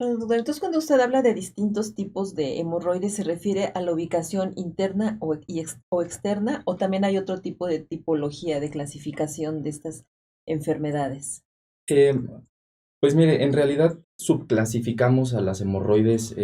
Doctor, entonces, cuando usted habla de distintos tipos de hemorroides, ¿se refiere a la ubicación interna o externa, o también hay otro tipo de tipología de clasificación de estas enfermedades? Eh, pues mire, en realidad subclasificamos a las hemorroides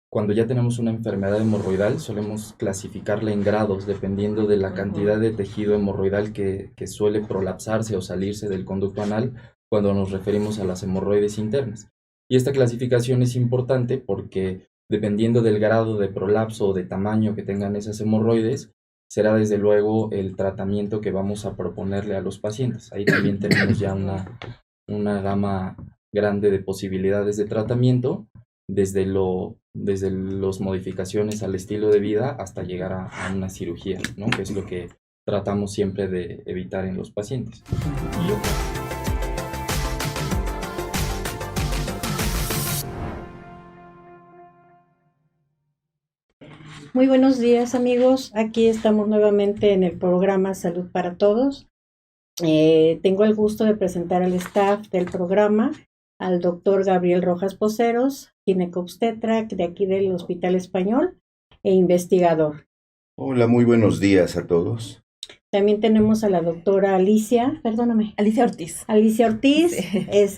cuando ya tenemos una enfermedad hemorroidal, solemos clasificarla en grados dependiendo de la Ujú. cantidad de tejido hemorroidal que suele prolapsarse o salirse del conducto anal cuando nos referimos a las hemorroides internas. Y esta clasificación es importante porque dependiendo del grado de prolapso o de tamaño que tengan esas hemorroides, será desde luego el tratamiento que vamos a proponerle a los pacientes. Ahí también tenemos ya Ujú. una gama grande de posibilidades de tratamiento, desde las modificaciones al estilo de vida hasta llegar a una cirugía, ¿no? Que es lo que tratamos siempre de evitar en los pacientes. Y Muy buenos días, amigos. Aquí estamos nuevamente en el programa Salud para Todos. Tengo el gusto de presentar al staff del programa, al doctor Gabriel Rojas Poceros, ginecobstetra de aquí del Hospital Español e investigador. Hola, muy buenos días a todos. También tenemos a la doctora Alicia, perdóname, Alicia Ortiz. Alicia Ortiz,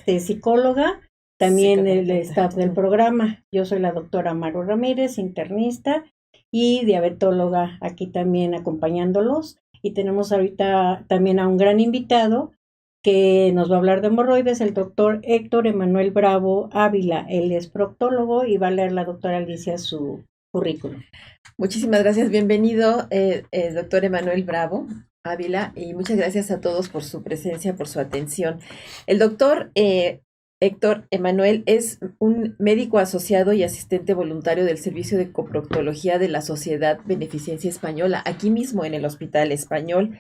Sí. psicóloga, también el staff del Ujú. programa. Yo soy la doctora Maru Ramírez, internista y diabetóloga, aquí también acompañándolos. Y tenemos ahorita también a un gran invitado que nos va a hablar de hemorroides, el doctor Héctor Emanuel Bravo Ávila. Él es proctólogo y va a leer la doctora Alicia su currículum. Muchísimas gracias. Bienvenido, doctor Emanuel Bravo Ávila, y muchas gracias a todos por su presencia, por su atención. El doctor Héctor Emanuel es un médico asociado y asistente voluntario del Servicio de Coproctología de la Sociedad Beneficencia Española, aquí mismo en el Hospital Español.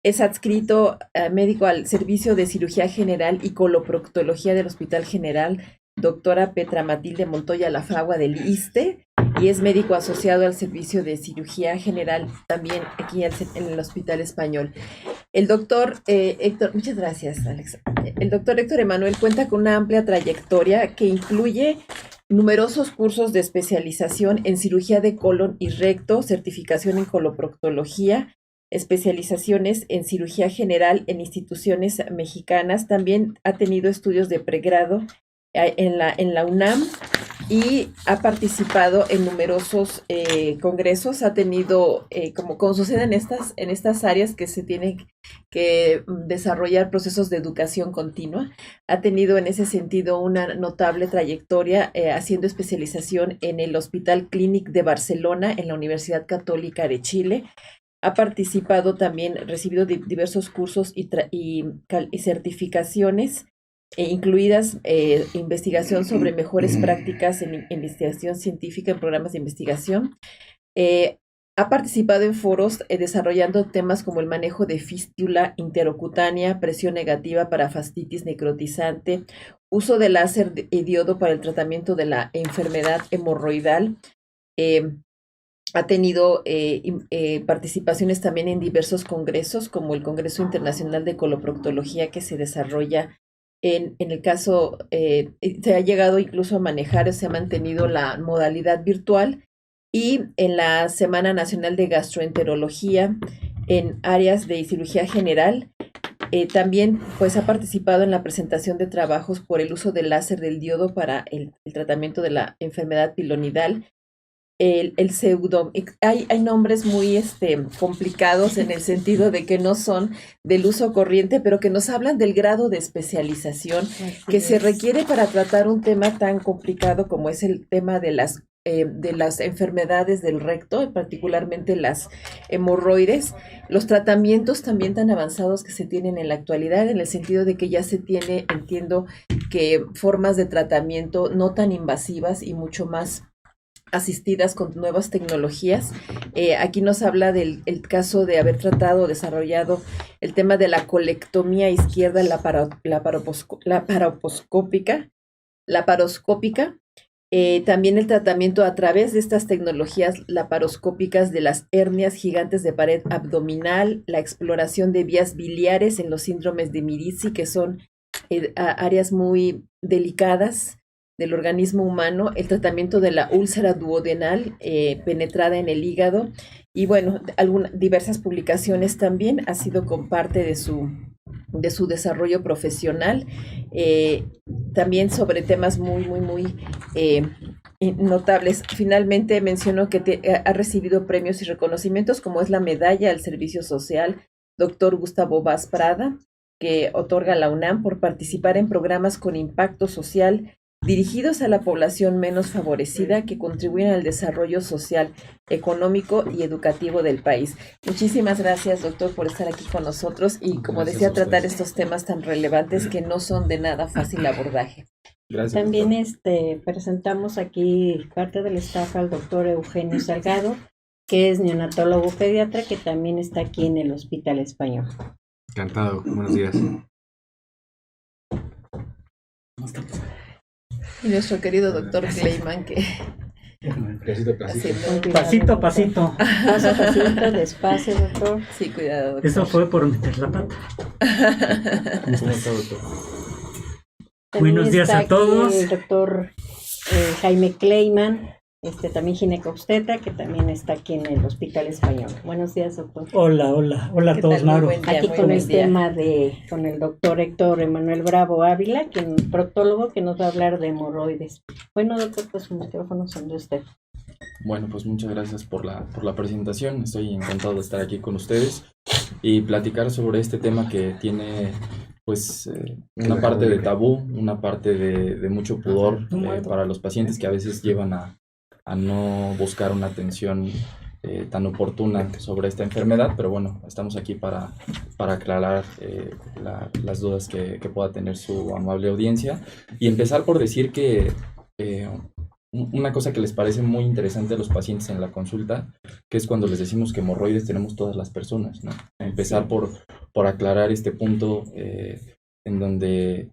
Es adscrito médico al Servicio de Cirugía General y Coloproctología del Hospital General doctora Petra Matilde Montoya Lafragua del ISSSTE, y es médico asociado al Servicio de Cirugía General también aquí en el Hospital Español. El doctor Héctor, muchas gracias, Alex. El doctor Héctor Emanuel cuenta con una amplia trayectoria que incluye numerosos cursos de especialización en cirugía de colon y recto, certificación en coloproctología, especializaciones en cirugía general en instituciones mexicanas. También ha tenido estudios de pregrado en la UNAM, y ha participado en numerosos congresos. Ha tenido, como sucede en estas áreas que se tienen que desarrollar procesos de educación continua, ha tenido en ese sentido una notable trayectoria haciendo especialización en el Hospital Clínic de Barcelona, en la Universidad Católica de Chile. Ha participado también, recibido diversos cursos y certificaciones, incluidas investigación sobre mejores prácticas en investigación científica en programas de investigación. Eh, ha participado en foros desarrollando temas como el manejo de fístula interocutánea, presión negativa para fascitis necrotizante, uso de láser y diodo para el tratamiento de la enfermedad hemorroidal. Eh, Ha tenido participaciones también en diversos congresos, como el Congreso Internacional de Coloproctología, que se desarrolla en el caso, se ha llegado incluso a manejar, se ha mantenido la modalidad virtual, y en la Semana Nacional de Gastroenterología en áreas de cirugía general. También pues ha participado en la presentación de trabajos por el uso del láser del diodo para el tratamiento de la enfermedad pilonidal, el pseudo. Hay nombres muy complicados en el sentido de que no son del uso corriente, pero que nos hablan del grado de especialización que se requiere para tratar un tema tan complicado como es el tema de las enfermedades del recto, particularmente las hemorroides, los tratamientos también tan avanzados que se tienen en la actualidad, en el sentido de que ya se tiene, entiendo, que formas de tratamiento no tan invasivas y mucho más asistidas con nuevas tecnologías. Aquí nos habla del caso de haber tratado, desarrollado el tema de la colectomía izquierda laparoscópica, también el tratamiento a través de estas tecnologías laparoscópicas de las hernias gigantes de pared abdominal, la exploración de vías biliares en los síndromes de Mirizi, que son áreas muy delicadas, del organismo humano, el tratamiento de la úlcera duodenal penetrada en el hígado y bueno, diversas publicaciones también, ha sido con parte de su desarrollo profesional, también sobre temas muy notables. Finalmente mencionó que ha recibido premios y reconocimientos como es la Medalla al Servicio Social Dr. Gustavo Vaz Prada, que otorga la UNAM por participar en programas con impacto social dirigidos a la población menos favorecida que contribuyen al desarrollo social, económico y educativo del país. Muchísimas gracias, doctor, por estar aquí con nosotros y, como Gracias decía, a ustedes. tratar estos temas tan relevantes que no son de nada fácil abordaje. Gracias. También doctor. presentamos aquí parte del staff al doctor Eugenio Salgado, que es neonatólogo pediatra, que también está aquí en el Hospital Español. Encantado, buenos días. Y nuestro querido doctor Kleiman, que Pasito a pasito. Pasito a pasito. Paso a pasito, despacio, doctor. sí, cuidado, doctor. Eso fue por meter la pata. ¿Cómo está, doctor? También Buenos días está a aquí todos. el doctor Jaime Kleiman, también ginecobstetra, que también está aquí en el Hospital Español. Buenos días, doctor. Hola a ¿Qué todos, tal? Muy Maru. buen día, Aquí muy con buen el día. tema con el doctor Héctor Emanuel Bravo Ávila, proctólogo, que nos va a hablar de hemorroides. Bueno, doctor, pues sus micrófonos son de usted. Bueno, pues muchas gracias por la presentación. Estoy encantado de estar aquí con ustedes y platicar sobre este tema que tiene pues una parte de tabú, una parte de mucho pudor para los pacientes que a veces llevan a no buscar una atención tan oportuna sobre esta enfermedad, pero bueno, estamos aquí para aclarar las dudas que pueda tener su amable audiencia y empezar por decir que una cosa que les parece muy interesante a los pacientes en la consulta, que es cuando les decimos que hemorroides tenemos todas las personas, ¿no? Empezar por aclarar este punto en donde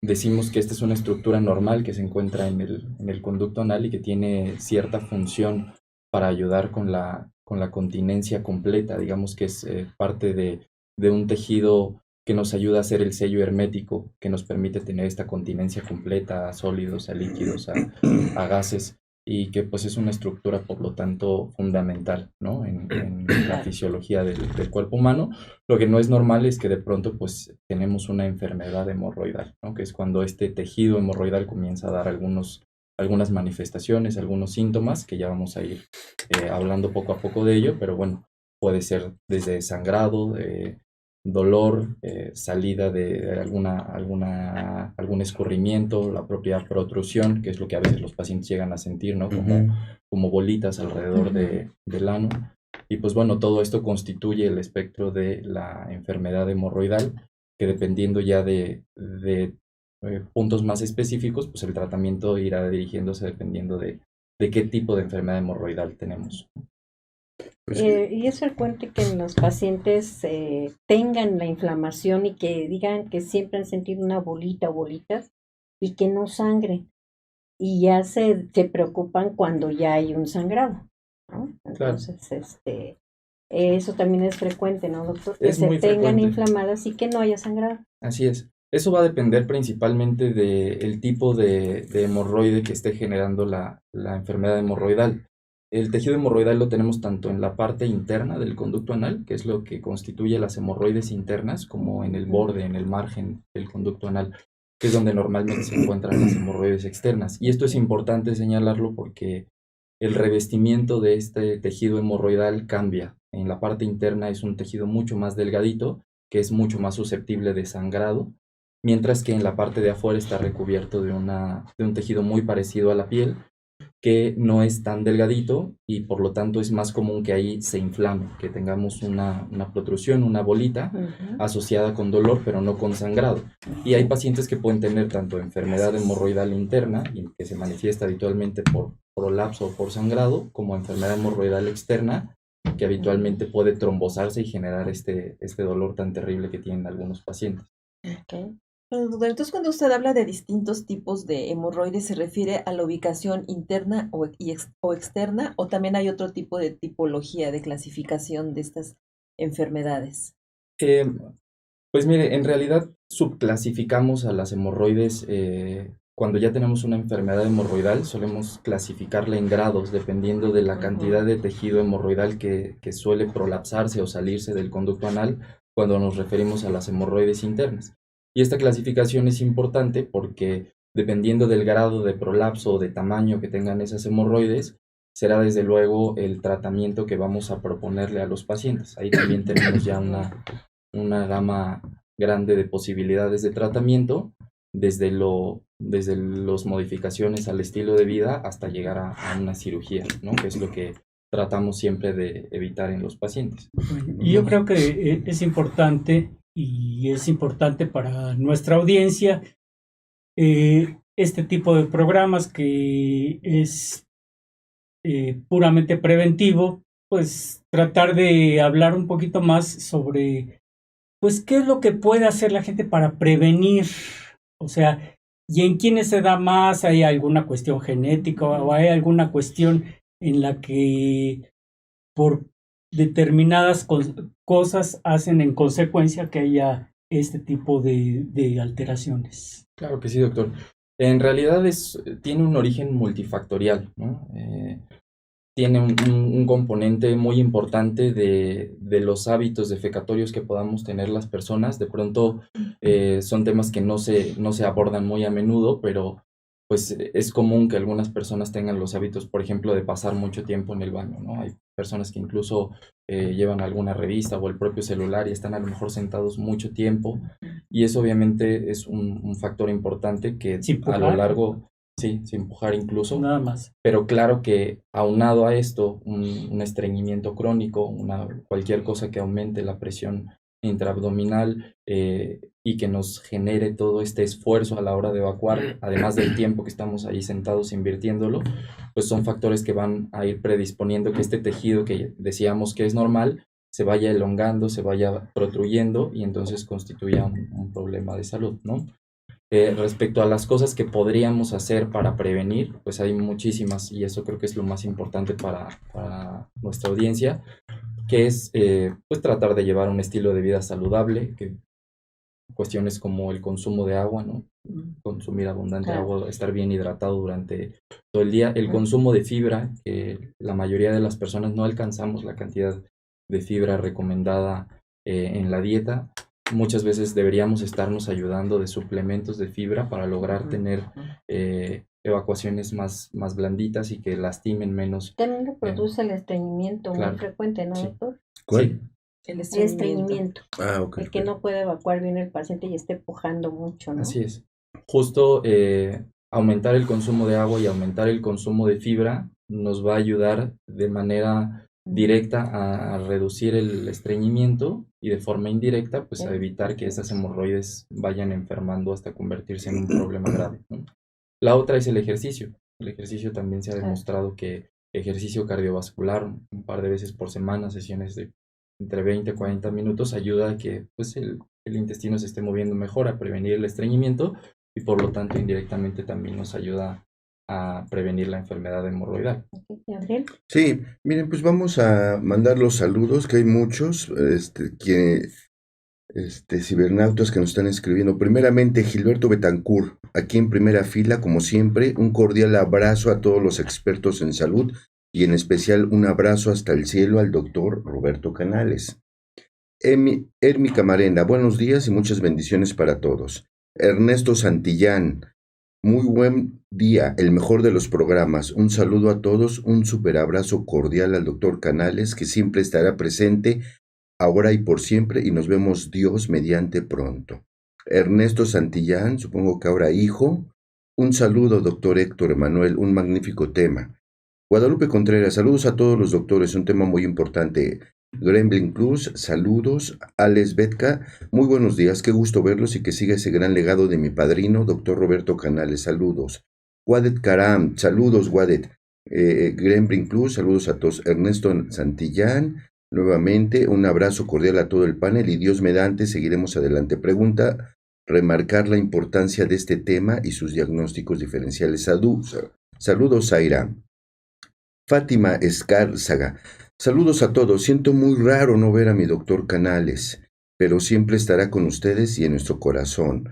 decimos que esta es una estructura normal que se encuentra en el conducto anal y que tiene cierta función para ayudar con la continencia completa, digamos que es parte de un tejido que nos ayuda a hacer el sello hermético que nos permite tener esta continencia completa a sólidos, a líquidos, a gases, y que pues es una estructura por lo tanto fundamental, ¿no? en la fisiología del cuerpo humano. Lo que no es normal es que de pronto pues tenemos una enfermedad hemorroidal, ¿no? Que es cuando este tejido hemorroidal comienza a dar algunas manifestaciones, algunos síntomas, que ya vamos a ir hablando poco a poco de ello, pero bueno, puede ser desde sangrado, dolor, salida de algún escurrimiento, la propia protrusión, que es lo que a veces los pacientes llegan a sentir, ¿no? Como bolitas alrededor del ano. Y pues bueno, todo esto constituye el espectro de la enfermedad hemorroidal, que dependiendo ya de puntos más específicos, pues el tratamiento irá dirigiéndose dependiendo de qué tipo de enfermedad hemorroidal tenemos. Y es frecuente que los pacientes tengan la inflamación y que digan que siempre han sentido una bolita o bolitas y que no sangren. Y ya se preocupan cuando ya hay un sangrado, ¿no? Entonces, eso también es frecuente, ¿no, doctor? Que Es se muy tengan frecuente. inflamadas y que no haya sangrado. Así es. Eso va a depender principalmente del tipo de hemorroide que esté generando la enfermedad hemorroidal. El tejido hemorroidal lo tenemos tanto en la parte interna del conducto anal, que es lo que constituye las hemorroides internas, como en el borde, en el margen del conducto anal, que es donde normalmente se encuentran las hemorroides externas. Y esto es importante señalarlo porque el revestimiento de este tejido hemorroidal cambia. En la parte interna es un tejido mucho más delgadito, que es mucho más susceptible de sangrado, mientras que en la parte de afuera está recubierto de un tejido muy parecido a la piel, que no es tan delgadito y por lo tanto es más común que ahí se inflame, que tengamos una protrusión, una bolita asociada con dolor, pero no con sangrado. Y hay pacientes que pueden tener tanto enfermedad hemorroidal interna, y que se manifiesta habitualmente por prolapso o por sangrado, como enfermedad hemorroidal externa, que habitualmente puede trombosarse y generar este dolor tan terrible que tienen algunos pacientes. Okay. Entonces, cuando usted habla de distintos tipos de hemorroides, ¿se refiere a la ubicación interna o externa? ¿O también hay otro tipo de tipología de clasificación de estas enfermedades? Pues mire, en realidad subclasificamos a las hemorroides cuando ya tenemos una enfermedad hemorroidal, solemos clasificarla en grados dependiendo de la cantidad de tejido hemorroidal que suele prolapsarse o salirse del conducto anal cuando nos referimos a las hemorroides internas. Y esta clasificación es importante porque dependiendo del grado de prolapso o de tamaño que tengan esas hemorroides, será desde luego el tratamiento que vamos a proponerle a los pacientes. Ahí también tenemos ya una gama grande de posibilidades de tratamiento, desde las modificaciones al estilo de vida hasta llegar a una cirugía, ¿no? Que es lo que tratamos siempre de evitar en los pacientes. Y yo creo que es importante, y es importante para nuestra audiencia, este tipo de programas que es puramente preventivo, pues tratar de hablar un poquito más sobre, pues, qué es lo que puede hacer la gente para prevenir. O sea, ¿y en quiénes se da más? ¿Hay alguna cuestión genética o hay alguna cuestión en la que por determinadas cosas hacen en consecuencia que haya este tipo de alteraciones? Claro que sí, doctor. En realidad tiene un origen multifactorial, ¿no? Tiene un componente muy importante de los hábitos defecatorios que podamos tener las personas. De pronto son temas que no se abordan muy a menudo, pero pues es común que algunas personas tengan los hábitos, por ejemplo, de pasar mucho tiempo en el baño, ¿no? Hay personas que incluso llevan alguna revista o el propio celular y están a lo mejor sentados mucho tiempo, y eso obviamente es un factor importante que a lo largo... Sí, sin empujar incluso. Nada más. Pero claro que aunado a esto, un estreñimiento crónico, cualquier cosa que aumente la presión intraabdominal y que nos genere todo este esfuerzo a la hora de evacuar, además del tiempo que estamos ahí sentados invirtiéndolo, pues son factores que van a ir predisponiendo que este tejido que decíamos que es normal se vaya elongando, se vaya protruyendo y entonces constituya un problema de salud, ¿no? Respecto a las cosas que podríamos hacer para prevenir, pues hay muchísimas, y eso creo que es lo más importante para nuestra audiencia, que es pues tratar de llevar un estilo de vida saludable, que cuestiones como el consumo de agua, ¿no? Consumir abundante agua, estar bien hidratado durante todo el día, el consumo de fibra, que la mayoría de las personas no alcanzamos la cantidad de fibra recomendada en la dieta. Muchas veces deberíamos estarnos ayudando de suplementos de fibra para lograr tener evacuaciones más blanditas y que lastimen menos. También reproduce el estreñimiento muy frecuente, ¿no, doctor? ¿Cuál? Sí. El estreñimiento. Ah, ok. El que no puede evacuar bien el paciente y esté pujando mucho, ¿no? Así es. Justo aumentar el consumo de agua y aumentar el consumo de fibra nos va a ayudar de manera directa a reducir el estreñimiento y de forma indirecta pues a evitar que esas hemorroides vayan enfermando hasta convertirse en un problema grave, ¿no? La otra es el ejercicio. El ejercicio también se ha demostrado que ejercicio cardiovascular un par de veces por semana, sesiones de entre 20 y 40 minutos, ayuda a que pues, el intestino se esté moviendo mejor, a prevenir el estreñimiento y por lo tanto indirectamente también nos ayuda a prevenir la enfermedad hemorroidal. ¿Gabriel? Sí, miren, pues vamos a mandar los saludos, que hay muchos cibernautas que nos están escribiendo. Primeramente, Gilberto Betancourt, aquí en primera fila, como siempre, un cordial abrazo a todos los expertos en salud y en especial un abrazo hasta el cielo al doctor Roberto Canales. Ermi Camarena, buenos días y muchas bendiciones para todos. Ernesto Santillán, muy buen día, el mejor de los programas. Un saludo a todos, un super abrazo cordial al doctor Canales, que siempre estará presente ahora y por siempre, y nos vemos Dios mediante pronto. Ernesto Santillán, supongo que ahora hijo. Un saludo, doctor Héctor Emanuel, un magnífico tema. Guadalupe Contreras, saludos a todos los doctores, un tema muy importante. Gremlin Plus, saludos. Alex Betka, muy buenos días, qué gusto verlos y que siga ese gran legado de mi padrino, doctor Roberto Canales, saludos. Wadet Karam, saludos Wadet. Gremlin Plus, saludos a todos. Ernesto Santillán, nuevamente un abrazo cordial a todo el panel y Dios mediante seguiremos adelante. Pregunta, remarcar la importancia de este tema y sus diagnósticos diferenciales. Saludos Zaira. Fátima Escárzaga, saludos a todos, siento muy raro no ver a mi doctor Canales, pero siempre estará con ustedes y en nuestro corazón.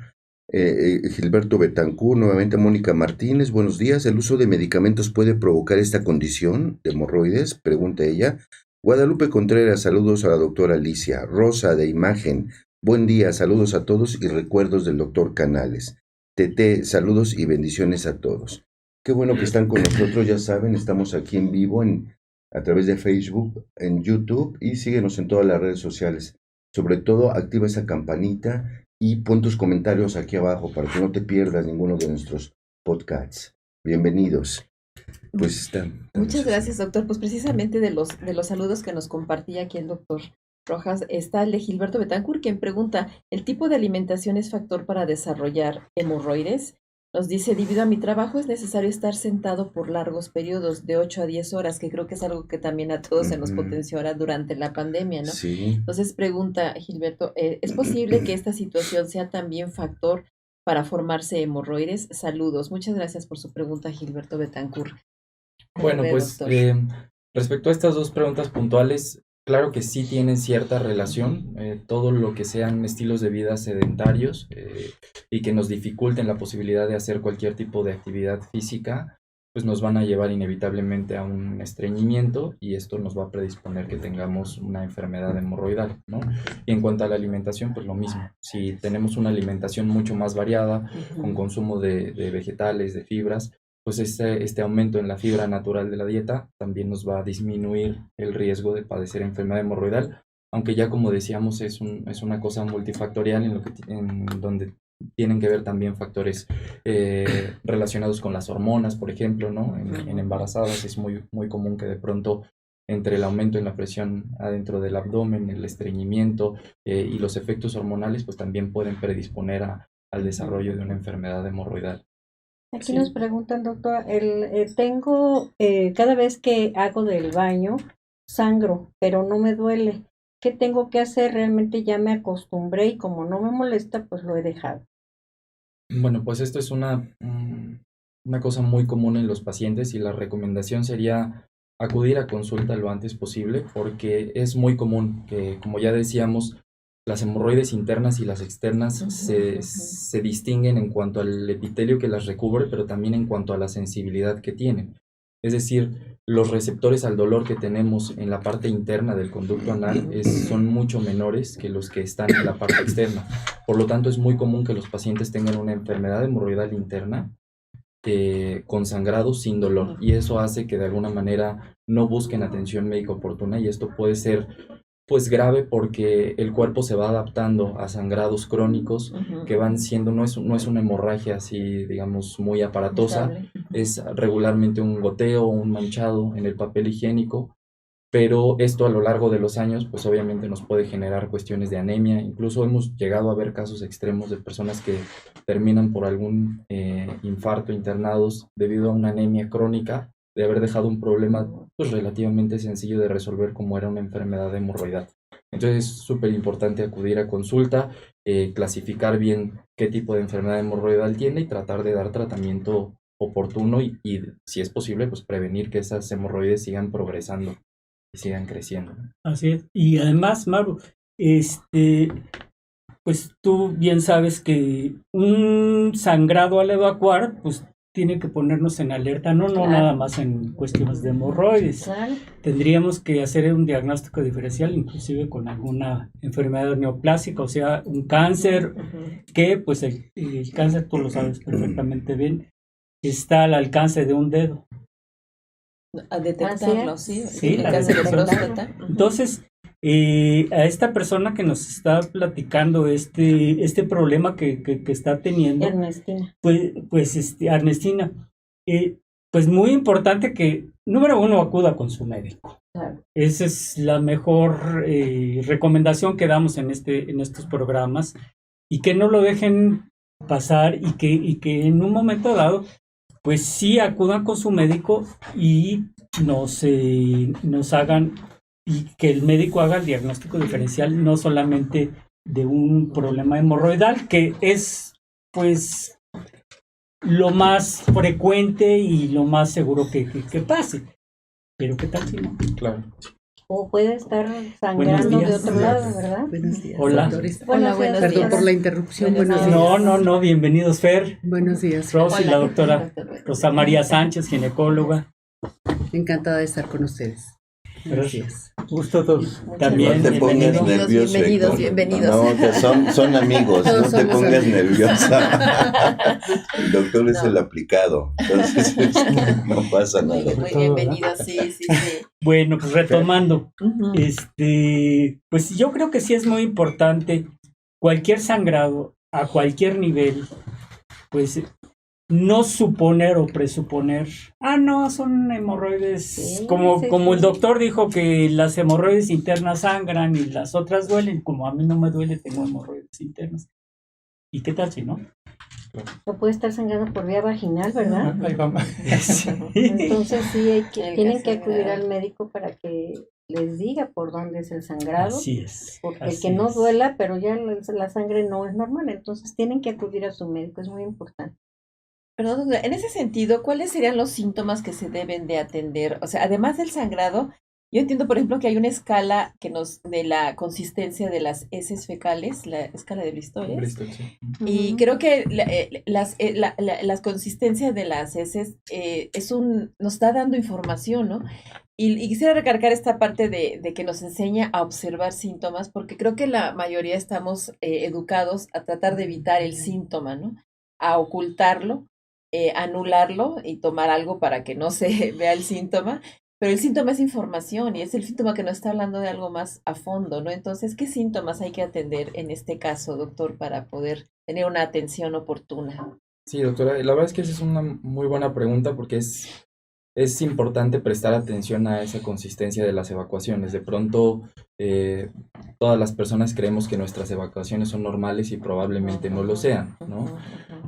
Gilberto Betancourt, nuevamente Mónica Martínez, buenos días. ¿El uso de medicamentos puede provocar esta condición de hemorroides? Pregunta ella. Guadalupe Contreras, saludos a la doctora Alicia. Rosa de Imagen, buen día, saludos a todos y recuerdos del doctor Canales. Tete, saludos y bendiciones a todos. Qué bueno que están con nosotros, ya saben, estamos aquí en vivo a través de Facebook, en YouTube y síguenos en todas las redes sociales. Sobre todo, activa esa campanita y pon tus comentarios aquí abajo para que no te pierdas ninguno de nuestros podcasts. Bienvenidos. Pues está. Muchas gracias, doctor. Pues precisamente de los saludos que nos compartía aquí el doctor Rojas, está el de Gilberto Betancourt, quien pregunta, ¿el tipo de alimentación es factor para desarrollar hemorroides? Nos dice, debido a mi trabajo es necesario estar sentado por largos periodos, de 8 a 10 horas, que creo que es algo que también a todos se nos potenció ahora durante la pandemia, ¿no? Sí. Entonces pregunta Gilberto, ¿es posible que esta situación sea también factor para formarse hemorroides? Saludos. Muchas gracias por su pregunta, Gilberto Betancourt. Bueno, pues respecto a estas dos preguntas puntuales, claro que sí tienen cierta relación, todo lo que sean estilos de vida sedentarios y que nos dificulten la posibilidad de hacer cualquier tipo de actividad física, pues nos van a llevar inevitablemente a un estreñimiento y esto nos va a predisponer que tengamos una enfermedad hemorroidal, ¿no? Y en cuanto a la alimentación, pues lo mismo. Si tenemos una alimentación mucho más variada, con consumo de vegetales, de fibras, pues este aumento en la fibra natural de la dieta también nos va a disminuir el riesgo de padecer enfermedad hemorroidal, aunque ya como decíamos es una cosa multifactorial en donde tienen que ver también factores relacionados con las hormonas, por ejemplo, ¿no? En embarazadas es muy, muy común que de pronto entre el aumento en la presión adentro del abdomen, el estreñimiento y los efectos hormonales, pues también pueden predisponer al desarrollo de una enfermedad hemorroidal. Aquí nos preguntan, doctora, tengo, cada vez que hago del baño, sangro, pero no me duele. ¿Qué tengo que hacer? Realmente ya me acostumbré y como no me molesta, pues lo he dejado. Bueno, pues esto es una cosa muy común en los pacientes y la recomendación sería acudir a consulta lo antes posible porque es muy común que, como ya decíamos, las hemorroides internas y las externas se distinguen en cuanto al epitelio que las recubre, pero también en cuanto a la sensibilidad que tienen. Es decir, los receptores al dolor que tenemos en la parte interna del conducto anal son mucho menores que los que están en la parte externa. Por lo tanto, es muy común que los pacientes tengan una enfermedad hemorroidal interna con sangrado sin dolor. Y eso hace que de alguna manera no busquen atención médica oportuna y esto puede ser pues grave porque el cuerpo se va adaptando a sangrados crónicos que van siendo, no es una hemorragia así, digamos, muy aparatosa, es regularmente un goteo o un manchado en el papel higiénico, pero esto a lo largo de los años, pues obviamente nos puede generar cuestiones de anemia, incluso hemos llegado a ver casos extremos de personas que terminan por algún infarto internados debido a una anemia crónica, de haber dejado un problema pues relativamente sencillo de resolver como era una enfermedad hemorroidal. Entonces es súper importante acudir a consulta, clasificar bien qué tipo de enfermedad hemorroidal tiene y tratar de dar tratamiento oportuno y si es posible, pues prevenir que esas hemorroides sigan progresando y sigan creciendo. Así es. Y además, Maru, pues tú bien sabes que un sangrado al evacuar, pues tiene que ponernos en alerta, no nada más en cuestiones de hemorroides. Claro. Tendríamos que hacer un diagnóstico diferencial, inclusive con alguna enfermedad neoplásica, o sea, un cáncer, que pues el cáncer, tú lo sabes perfectamente bien, está al alcance de un dedo. A detectarlo, sí, el a cáncer de detectarlo. próstata. Entonces, a esta persona que nos está platicando este problema que está teniendo, Ernestina. pues Ernestina, pues muy importante que, número uno, acuda con su médico. Claro. Esa es la mejor recomendación que damos en estos programas y que no lo dejen pasar y que en un momento dado, pues sí acudan con su médico y nos hagan y que el médico haga el diagnóstico diferencial no solamente de un problema hemorroidal, que es pues lo más frecuente y lo más seguro que pase. Pero ¿qué tal si no? Claro. O puede estar sangrando de días. otro lado, ¿verdad? Buenos días, Hola. doctores. Hola, buenos Perdón días. por la interrupción. Buenos Buenos días. días. No, bienvenidos, Fer, Buenos días. Ros y la doctora doctor. Rosa María Sánchez, ginecóloga. Encantada de estar con ustedes. Buenos días. Gusto todos. Muchas También, No te pongas bienvenido. nervioso. Bienvenidos, Héctor. bienvenidos. No, que son amigos, Todos no te somos pongas amigos. nerviosa. El doctor es No. el aplicado, entonces no pasa Muy, nada. muy Todo, bienvenidos, sí, sí, sí. Bueno, pues retomando, Ujú. pues yo creo que sí es muy importante cualquier sangrado a cualquier nivel, pues no suponer o presuponer, no, son hemorroides, Sí, como sí, el sí. doctor dijo que las hemorroides internas sangran y las otras duelen, como a mí no me duele, tengo hemorroides internas. ¿Y qué tal si no? O puede estar sangrando por vía vaginal, ¿verdad? Ahí vamos. Sí. Entonces sí, El tienen que sangrado. acudir al médico para que les diga por dónde es el sangrado. Así es. Porque así el que no es. duela, pero ya la sangre no es normal, entonces tienen que acudir a su médico, es muy importante. Perdón, doctora, en ese sentido, ¿cuáles serían los síntomas que se deben de atender? O sea, además del sangrado, yo entiendo, por ejemplo, que hay una escala de la consistencia de las heces fecales, la escala de Bristol, ¿es? Bristol, sí. Y creo que las consistencias de las heces nos está dando información, ¿no? Y quisiera recargar esta parte de que nos enseña a observar síntomas, porque creo que la mayoría estamos educados a tratar de evitar el síntoma, ¿no? A ocultarlo, anularlo y tomar algo para que no se vea el síntoma. Pero el síntoma es información y es el síntoma que nos está hablando de algo más a fondo, ¿no? Entonces, ¿qué síntomas hay que atender en este caso, doctor, para poder tener una atención oportuna? Sí, doctora, la verdad es que esa es una muy buena pregunta porque es importante prestar atención a esa consistencia de las evacuaciones. De pronto, todas las personas creemos que nuestras evacuaciones son normales y probablemente no lo sean, ¿no?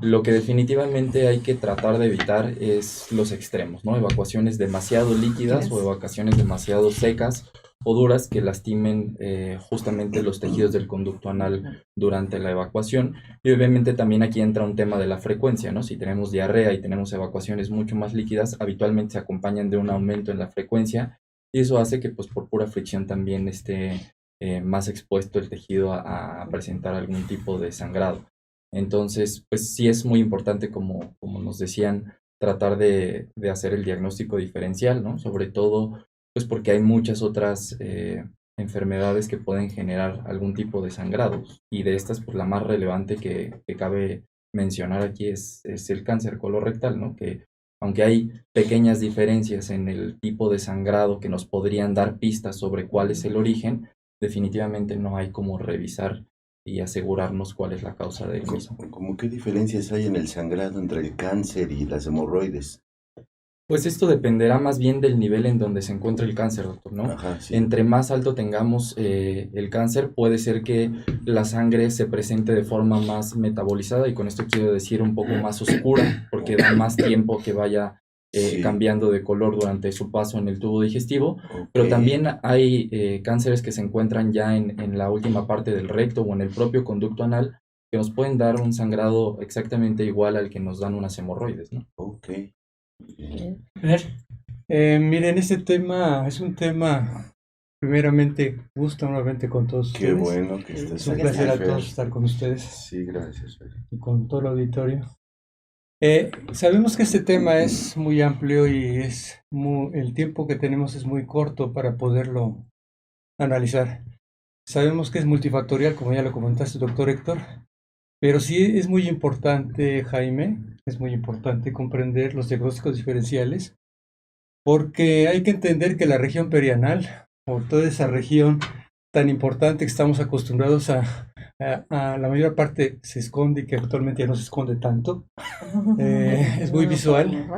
Lo que definitivamente hay que tratar de evitar es los extremos, ¿no? Evacuaciones demasiado líquidas o evacuaciones demasiado secas o duras que lastimen justamente los tejidos del conducto anal durante la evacuación. Y obviamente también aquí entra un tema de la frecuencia, ¿no? Si tenemos diarrea y tenemos evacuaciones mucho más líquidas, habitualmente se acompañan de un aumento en la frecuencia y eso hace que pues por pura fricción también esté más expuesto el tejido a presentar algún tipo de sangrado. Entonces, pues sí es muy importante, como nos decían, tratar de hacer el diagnóstico diferencial, ¿no? Sobre todo, pues porque hay muchas otras enfermedades que pueden generar algún tipo de sangrados. Y de estas, pues la más relevante que cabe mencionar aquí es el cáncer colorectal, ¿no? Que aunque hay pequeñas diferencias en el tipo de sangrado que nos podrían dar pistas sobre cuál es el origen, definitivamente no hay como revisar y asegurarnos cuál es la causa del mismo. ¿Cómo qué diferencias hay en el sangrado entre el cáncer y las hemorroides? Pues esto dependerá más bien del nivel en donde se encuentra el cáncer, doctor, ¿no? Ajá, sí. Entre más alto tengamos el cáncer, puede ser que la sangre se presente de forma más metabolizada, y con esto quiero decir un poco más oscura, porque da más tiempo que vaya Sí. cambiando de color durante su paso en el tubo digestivo. Ok. Pero también hay cánceres que se encuentran ya en la última parte del recto o en el propio conducto anal, que nos pueden dar un sangrado exactamente igual al que nos dan unas hemorroides, ¿no? Ok. Bien. A ver, miren, este tema es un tema, primeramente, gusto nuevamente con todos Qué ustedes. bueno que estés Es un aquí, placer a Fer. todos estar con ustedes Sí, gracias, Fer. y con todo el auditorio. Sabemos que este tema es muy amplio y el tiempo que tenemos es muy corto para poderlo analizar. Sabemos que es multifactorial, como ya lo comentaste, doctor Héctor, pero sí es muy importante, Jaime, es muy importante comprender los diagnósticos diferenciales, porque hay que entender que la región perianal, o toda esa región tan importante que estamos acostumbrados a la mayor parte se esconde y que actualmente ya no se esconde tanto, es muy visual.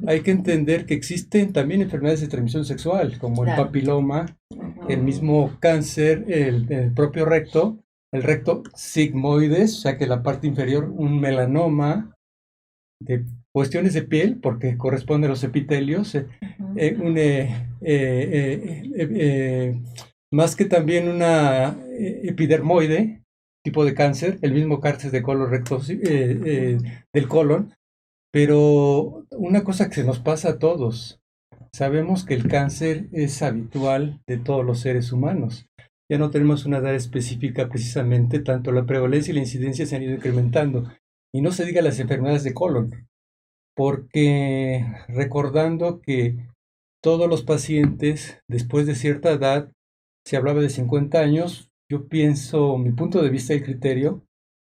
Hay que entender que existen también enfermedades de transmisión sexual, como el Claro. papiloma, el mismo cáncer, el propio recto, el recto sigmoides, o sea que la parte inferior, un melanoma de cuestiones de piel, porque corresponde a los epitelios, más que también una epidermoide, tipo de cáncer, el mismo cáncer de colon recto del colon, pero una cosa que se nos pasa a todos, Sabemos que el cáncer es habitual de todos los seres humanos. Ya no tenemos una edad específica precisamente, tanto la prevalencia y la incidencia se han ido incrementando. Y no se diga las enfermedades de colon, porque recordando que todos los pacientes, después de cierta edad, se hablaba de 50 años, yo pienso, mi punto de vista y criterio,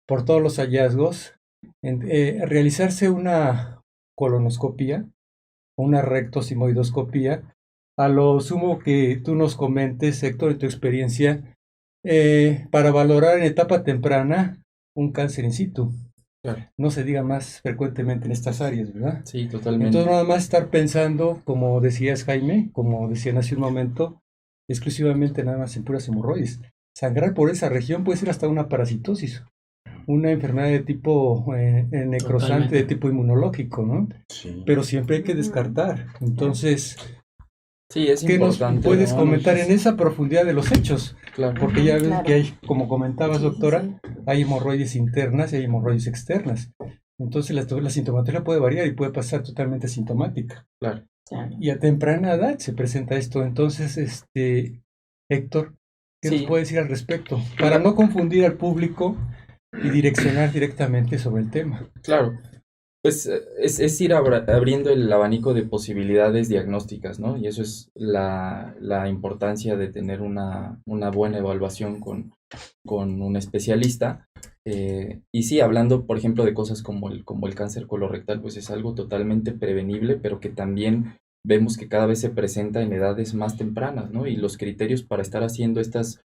por todos los hallazgos, realizarse una colonoscopía, una rectosimoidoscopía, a lo sumo que tú nos comentes, Héctor, en tu experiencia, para valorar en etapa temprana un cáncer in situ. Claro. No se diga más frecuentemente en estas áreas, ¿verdad? Sí, totalmente. Entonces nada más estar pensando, como decías Jaime, como decían hace un momento, exclusivamente nada más en puras hemorroides. Sangrar por esa región puede ser hasta una parasitosis, una enfermedad de tipo necrosante, de tipo inmunológico, ¿no? Sí. Pero siempre hay que descartar. Entonces, Sí, es ¿qué nos importante, puedes ¿no? comentar en esa profundidad de los hechos? Claro. Porque ya ves Claro. que hay, como comentabas, Sí, doctora, sí. hay hemorroides internas y hay hemorroides externas. Entonces la sintomatología puede variar y puede pasar totalmente asintomática. Claro. Y a temprana edad se presenta esto. Entonces, Héctor, ¿qué nos Sí. puede decir al respecto? Para no confundir al público y direccionar directamente sobre el tema. Claro, pues es ir abriendo el abanico de posibilidades diagnósticas, ¿no? Y eso es la importancia de tener una buena evaluación con un especialista. Y sí, hablando, por ejemplo, de cosas como el cáncer colorectal, pues es algo totalmente prevenible, pero que también vemos que cada vez se presenta en edades más tempranas, ¿no? Y los criterios para estar haciendo estas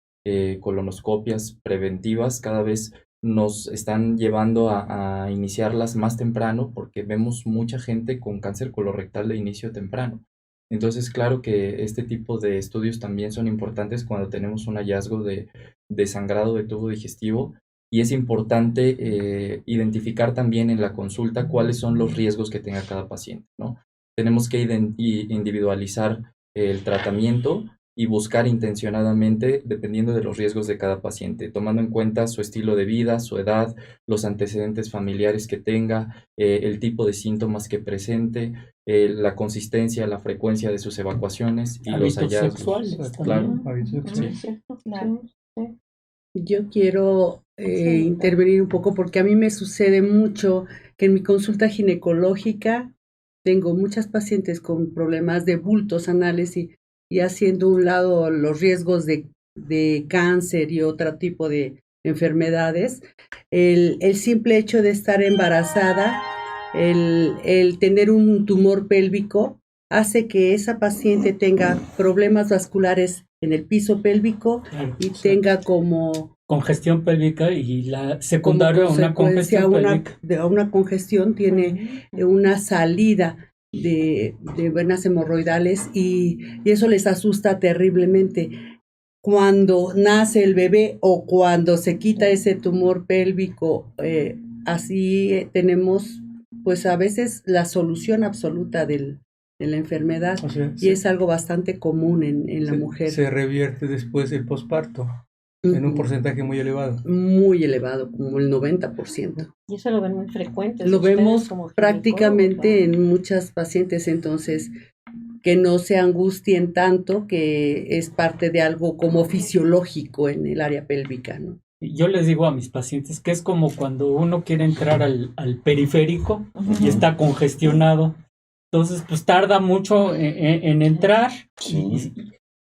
colonoscopias preventivas cada vez nos están llevando a iniciarlas más temprano porque vemos mucha gente con cáncer colorectal de inicio temprano. Entonces, claro que este tipo de estudios también son importantes cuando tenemos un hallazgo de sangrado de tubo digestivo y es importante identificar también en la consulta cuáles son los riesgos que tenga cada paciente, ¿no? Tenemos que individualizar el tratamiento y buscar intencionadamente dependiendo de los riesgos de cada paciente, tomando en cuenta su estilo de vida, su edad, los antecedentes familiares que tenga, el tipo de síntomas que presente, la consistencia, la frecuencia de sus evacuaciones y los Hábitos hallazgos. sexuales Claro. también. Hábitos sexuales. Sí, claro. Yo quiero Sí, intervenir un poco porque a mí me sucede mucho que en mi consulta ginecológica tengo muchas pacientes con problemas de bultos anales y haciendo a un lado los riesgos de cáncer y otro tipo de enfermedades, el simple hecho de estar embarazada, el tener un tumor pélvico, hace que esa paciente tenga problemas vasculares en el piso pélvico Claro, y o sea, tenga como congestión pélvica y la secundaria a una consecuencia congestión pélvica. de una congestión tiene una salida de venas hemorroidales y eso les asusta terriblemente. Cuando nace el bebé o cuando se quita ese tumor pélvico, así tenemos pues a veces la solución absoluta de la enfermedad O sea, y es algo bastante común en la mujer. Se revierte después del posparto en un porcentaje muy elevado. Muy elevado, como el 90%. Y eso lo ven muy frecuente. Lo ustedes vemos como prácticamente ginecólogos, en muchas pacientes, entonces que no se angustien tanto, que es parte de algo como fisiológico en el área pélvica, ¿no? Yo les digo a mis pacientes que es como cuando uno quiere entrar al periférico y está congestionado. Entonces, pues tarda mucho en entrar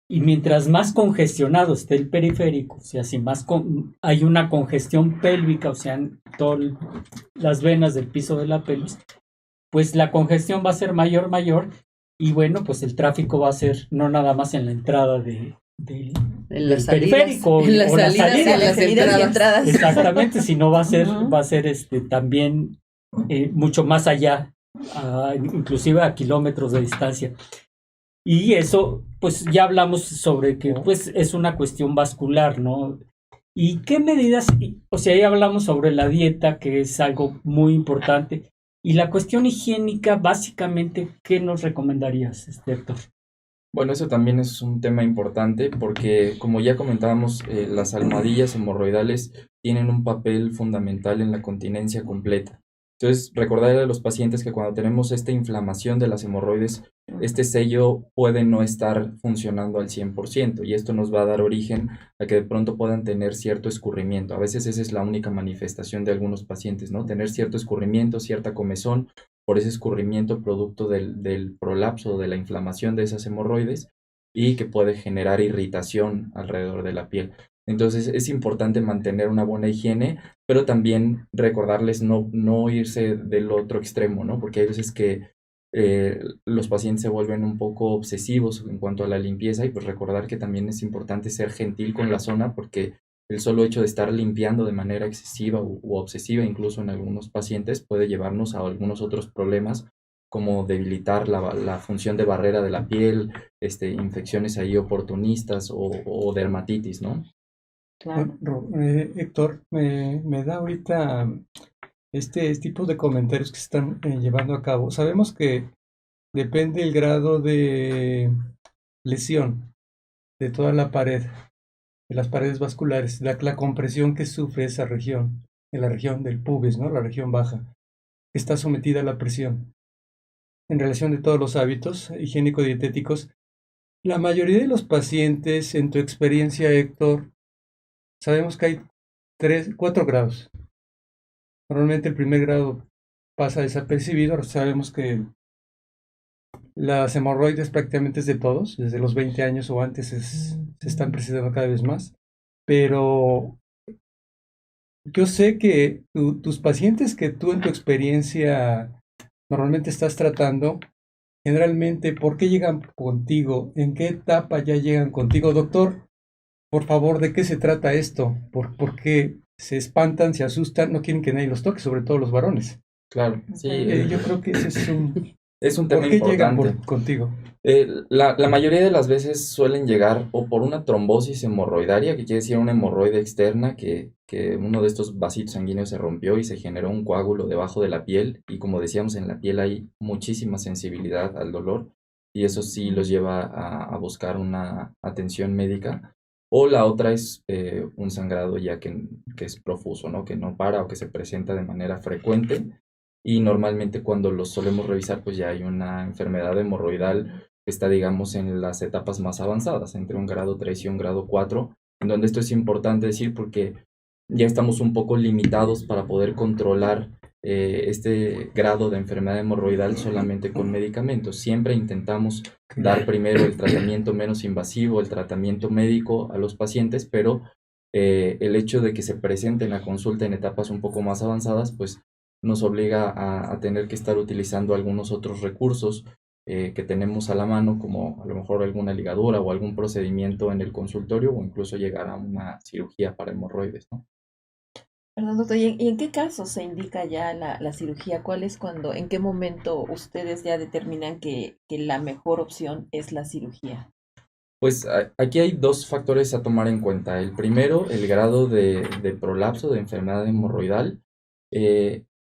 y mientras más congestionado esté el periférico, o sea, si más hay una congestión pélvica, o sea, en todas las venas del piso de la pelvis, pues la congestión va a ser mayor y bueno, pues el tráfico va a ser no nada más en la entrada del En las periférico salidas, en las o las salidas y en salidas. las Salidas y entradas. entradas. Exactamente, si no va a ser, Ujú. va a ser también mucho más allá, inclusive a kilómetros de distancia. Y eso, pues ya hablamos sobre que pues es una cuestión vascular, ¿no? ¿Y qué medidas? O sea, ya hablamos sobre la dieta, que es algo muy importante. Y la cuestión higiénica, básicamente, ¿qué nos recomendarías, Héctor? Bueno, eso también es un tema importante porque, como ya comentábamos, las almohadillas hemorroidales tienen un papel fundamental en la continencia completa. Entonces, recordarle a los pacientes que cuando tenemos esta inflamación de las hemorroides, este sello puede no estar funcionando al 100% y esto nos va a dar origen a que de pronto puedan tener cierto escurrimiento. A veces esa es la única manifestación de algunos pacientes, ¿no? Tener cierto escurrimiento, cierta comezón por ese escurrimiento producto del prolapso, de la inflamación de esas hemorroides y que puede generar irritación alrededor de la piel. Entonces es importante mantener una buena higiene, pero también recordarles no irse del otro extremo, ¿no? Porque hay veces que los pacientes se vuelven un poco obsesivos en cuanto a la limpieza y pues recordar que también es importante ser gentil con la zona porque el solo hecho de estar limpiando de manera excesiva u obsesiva, incluso en algunos pacientes, puede llevarnos a algunos otros problemas como debilitar la función de barrera de la piel, infecciones ahí oportunistas o dermatitis, ¿no? Claro. Héctor, me da ahorita este tipo de comentarios que se están llevando a cabo. Sabemos que depende el grado de lesión de toda la pared, de las paredes vasculares, la compresión que sufre esa región, en la región del pubis, ¿no? La región baja, que está sometida a la presión. En relación de todos los hábitos higiénico-dietéticos, la mayoría de los pacientes, en tu experiencia, Héctor, sabemos que hay 4 grados. Normalmente el primer grado pasa desapercibido. Sabemos que las hemorroides prácticamente es de todos, desde los 20 años o antes se están presentando cada vez más. Pero yo sé que tus pacientes que tú en tu experiencia normalmente estás tratando, generalmente, ¿por qué llegan contigo? ¿En qué etapa ya llegan contigo? Doctor, por favor, ¿de qué se trata esto? ¿Por qué se espantan, se asustan, no quieren que nadie los toque, sobre todo los varones? Claro, sí. Yo creo que ese es un tema ¿por qué importante. llegan contigo? La mayoría de las veces suelen llegar o por una trombosis hemorroidaria, que quiere decir una hemorroide externa, que uno de estos vasitos sanguíneos se rompió y se generó un coágulo debajo de la piel. Y como decíamos, en la piel hay muchísima sensibilidad al dolor y eso sí los lleva a buscar una atención médica. O la otra es un sangrado ya que es profuso, ¿no? Que no para o que se presenta de manera frecuente. Y normalmente cuando los solemos revisar, pues ya hay una enfermedad hemorroidal que está, digamos, en las etapas más avanzadas, entre un grado 3 y un grado 4, en donde esto es importante decir porque ya estamos un poco limitados para poder controlar este grado de enfermedad hemorroidal solamente con medicamentos. Siempre intentamos dar primero el tratamiento menos invasivo, el tratamiento médico a los pacientes, pero el hecho de que se presenten a consulta en etapas un poco más avanzadas, pues nos obliga a tener que estar utilizando algunos otros recursos que tenemos a la mano, como a lo mejor alguna ligadura o algún procedimiento en el consultorio o incluso llegar a una cirugía para hemorroides, ¿no? Perdón, doctor, ¿y en qué caso se indica ya la cirugía? ¿Cuál es en qué momento ustedes ya determinan que la mejor opción es la cirugía? Pues aquí hay 2 factores a tomar en cuenta. El primero, el grado de prolapso, de enfermedad hemorroidal.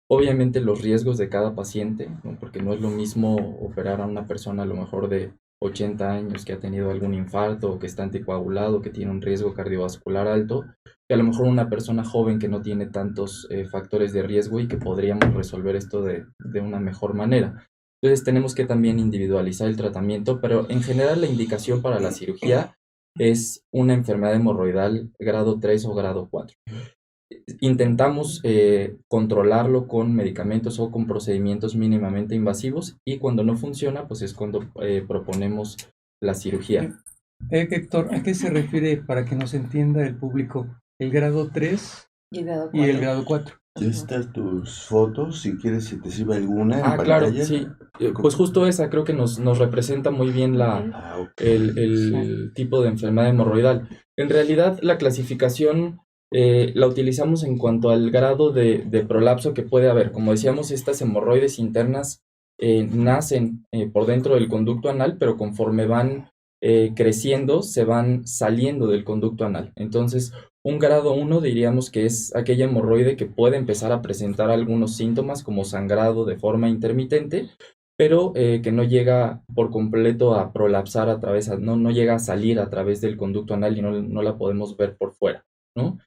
Obviamente los riesgos de cada paciente, ¿no? Porque no es lo mismo operar a una persona a lo mejor de 80 años que ha tenido algún infarto o que está anticoagulado, que tiene un riesgo cardiovascular alto, que a lo mejor una persona joven que no tiene tantos factores de riesgo y que podríamos resolver esto de una mejor manera. Entonces tenemos que también individualizar el tratamiento, pero en general la indicación para la cirugía es una enfermedad hemorroidal grado 3 o grado 4. Intentamos controlarlo con medicamentos o con procedimientos mínimamente invasivos y cuando no funciona, pues es cuando proponemos la cirugía. Héctor, ¿a qué se refiere para que nos entienda el público? ¿El grado 3 y el grado 4? Ya están tus fotos, si quieres, si te sirve alguna en claro, pantalla. sí. Pues justo esa creo que nos representa muy bien el tipo de enfermedad hemorroidal. En realidad, la clasificación la utilizamos en cuanto al grado de prolapso que puede haber. Como decíamos, estas hemorroides internas nacen por dentro del conducto anal, pero conforme van creciendo, se van saliendo del conducto anal. Entonces, un grado 1 diríamos que es aquella hemorroide que puede empezar a presentar algunos síntomas como sangrado de forma intermitente, pero que no llega por completo a prolapsar no llega a salir a través del conducto anal y no la podemos ver por fuera, ¿no?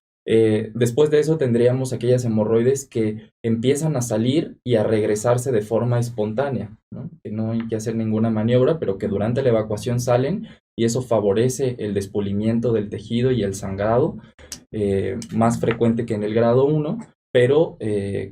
Después de eso tendríamos aquellas hemorroides que empiezan a salir y a regresarse de forma espontánea, ¿no? Que no hay que hacer ninguna maniobra, pero que durante la evacuación salen y eso favorece el despulimiento del tejido y el sangrado, más frecuente que en el grado 1, pero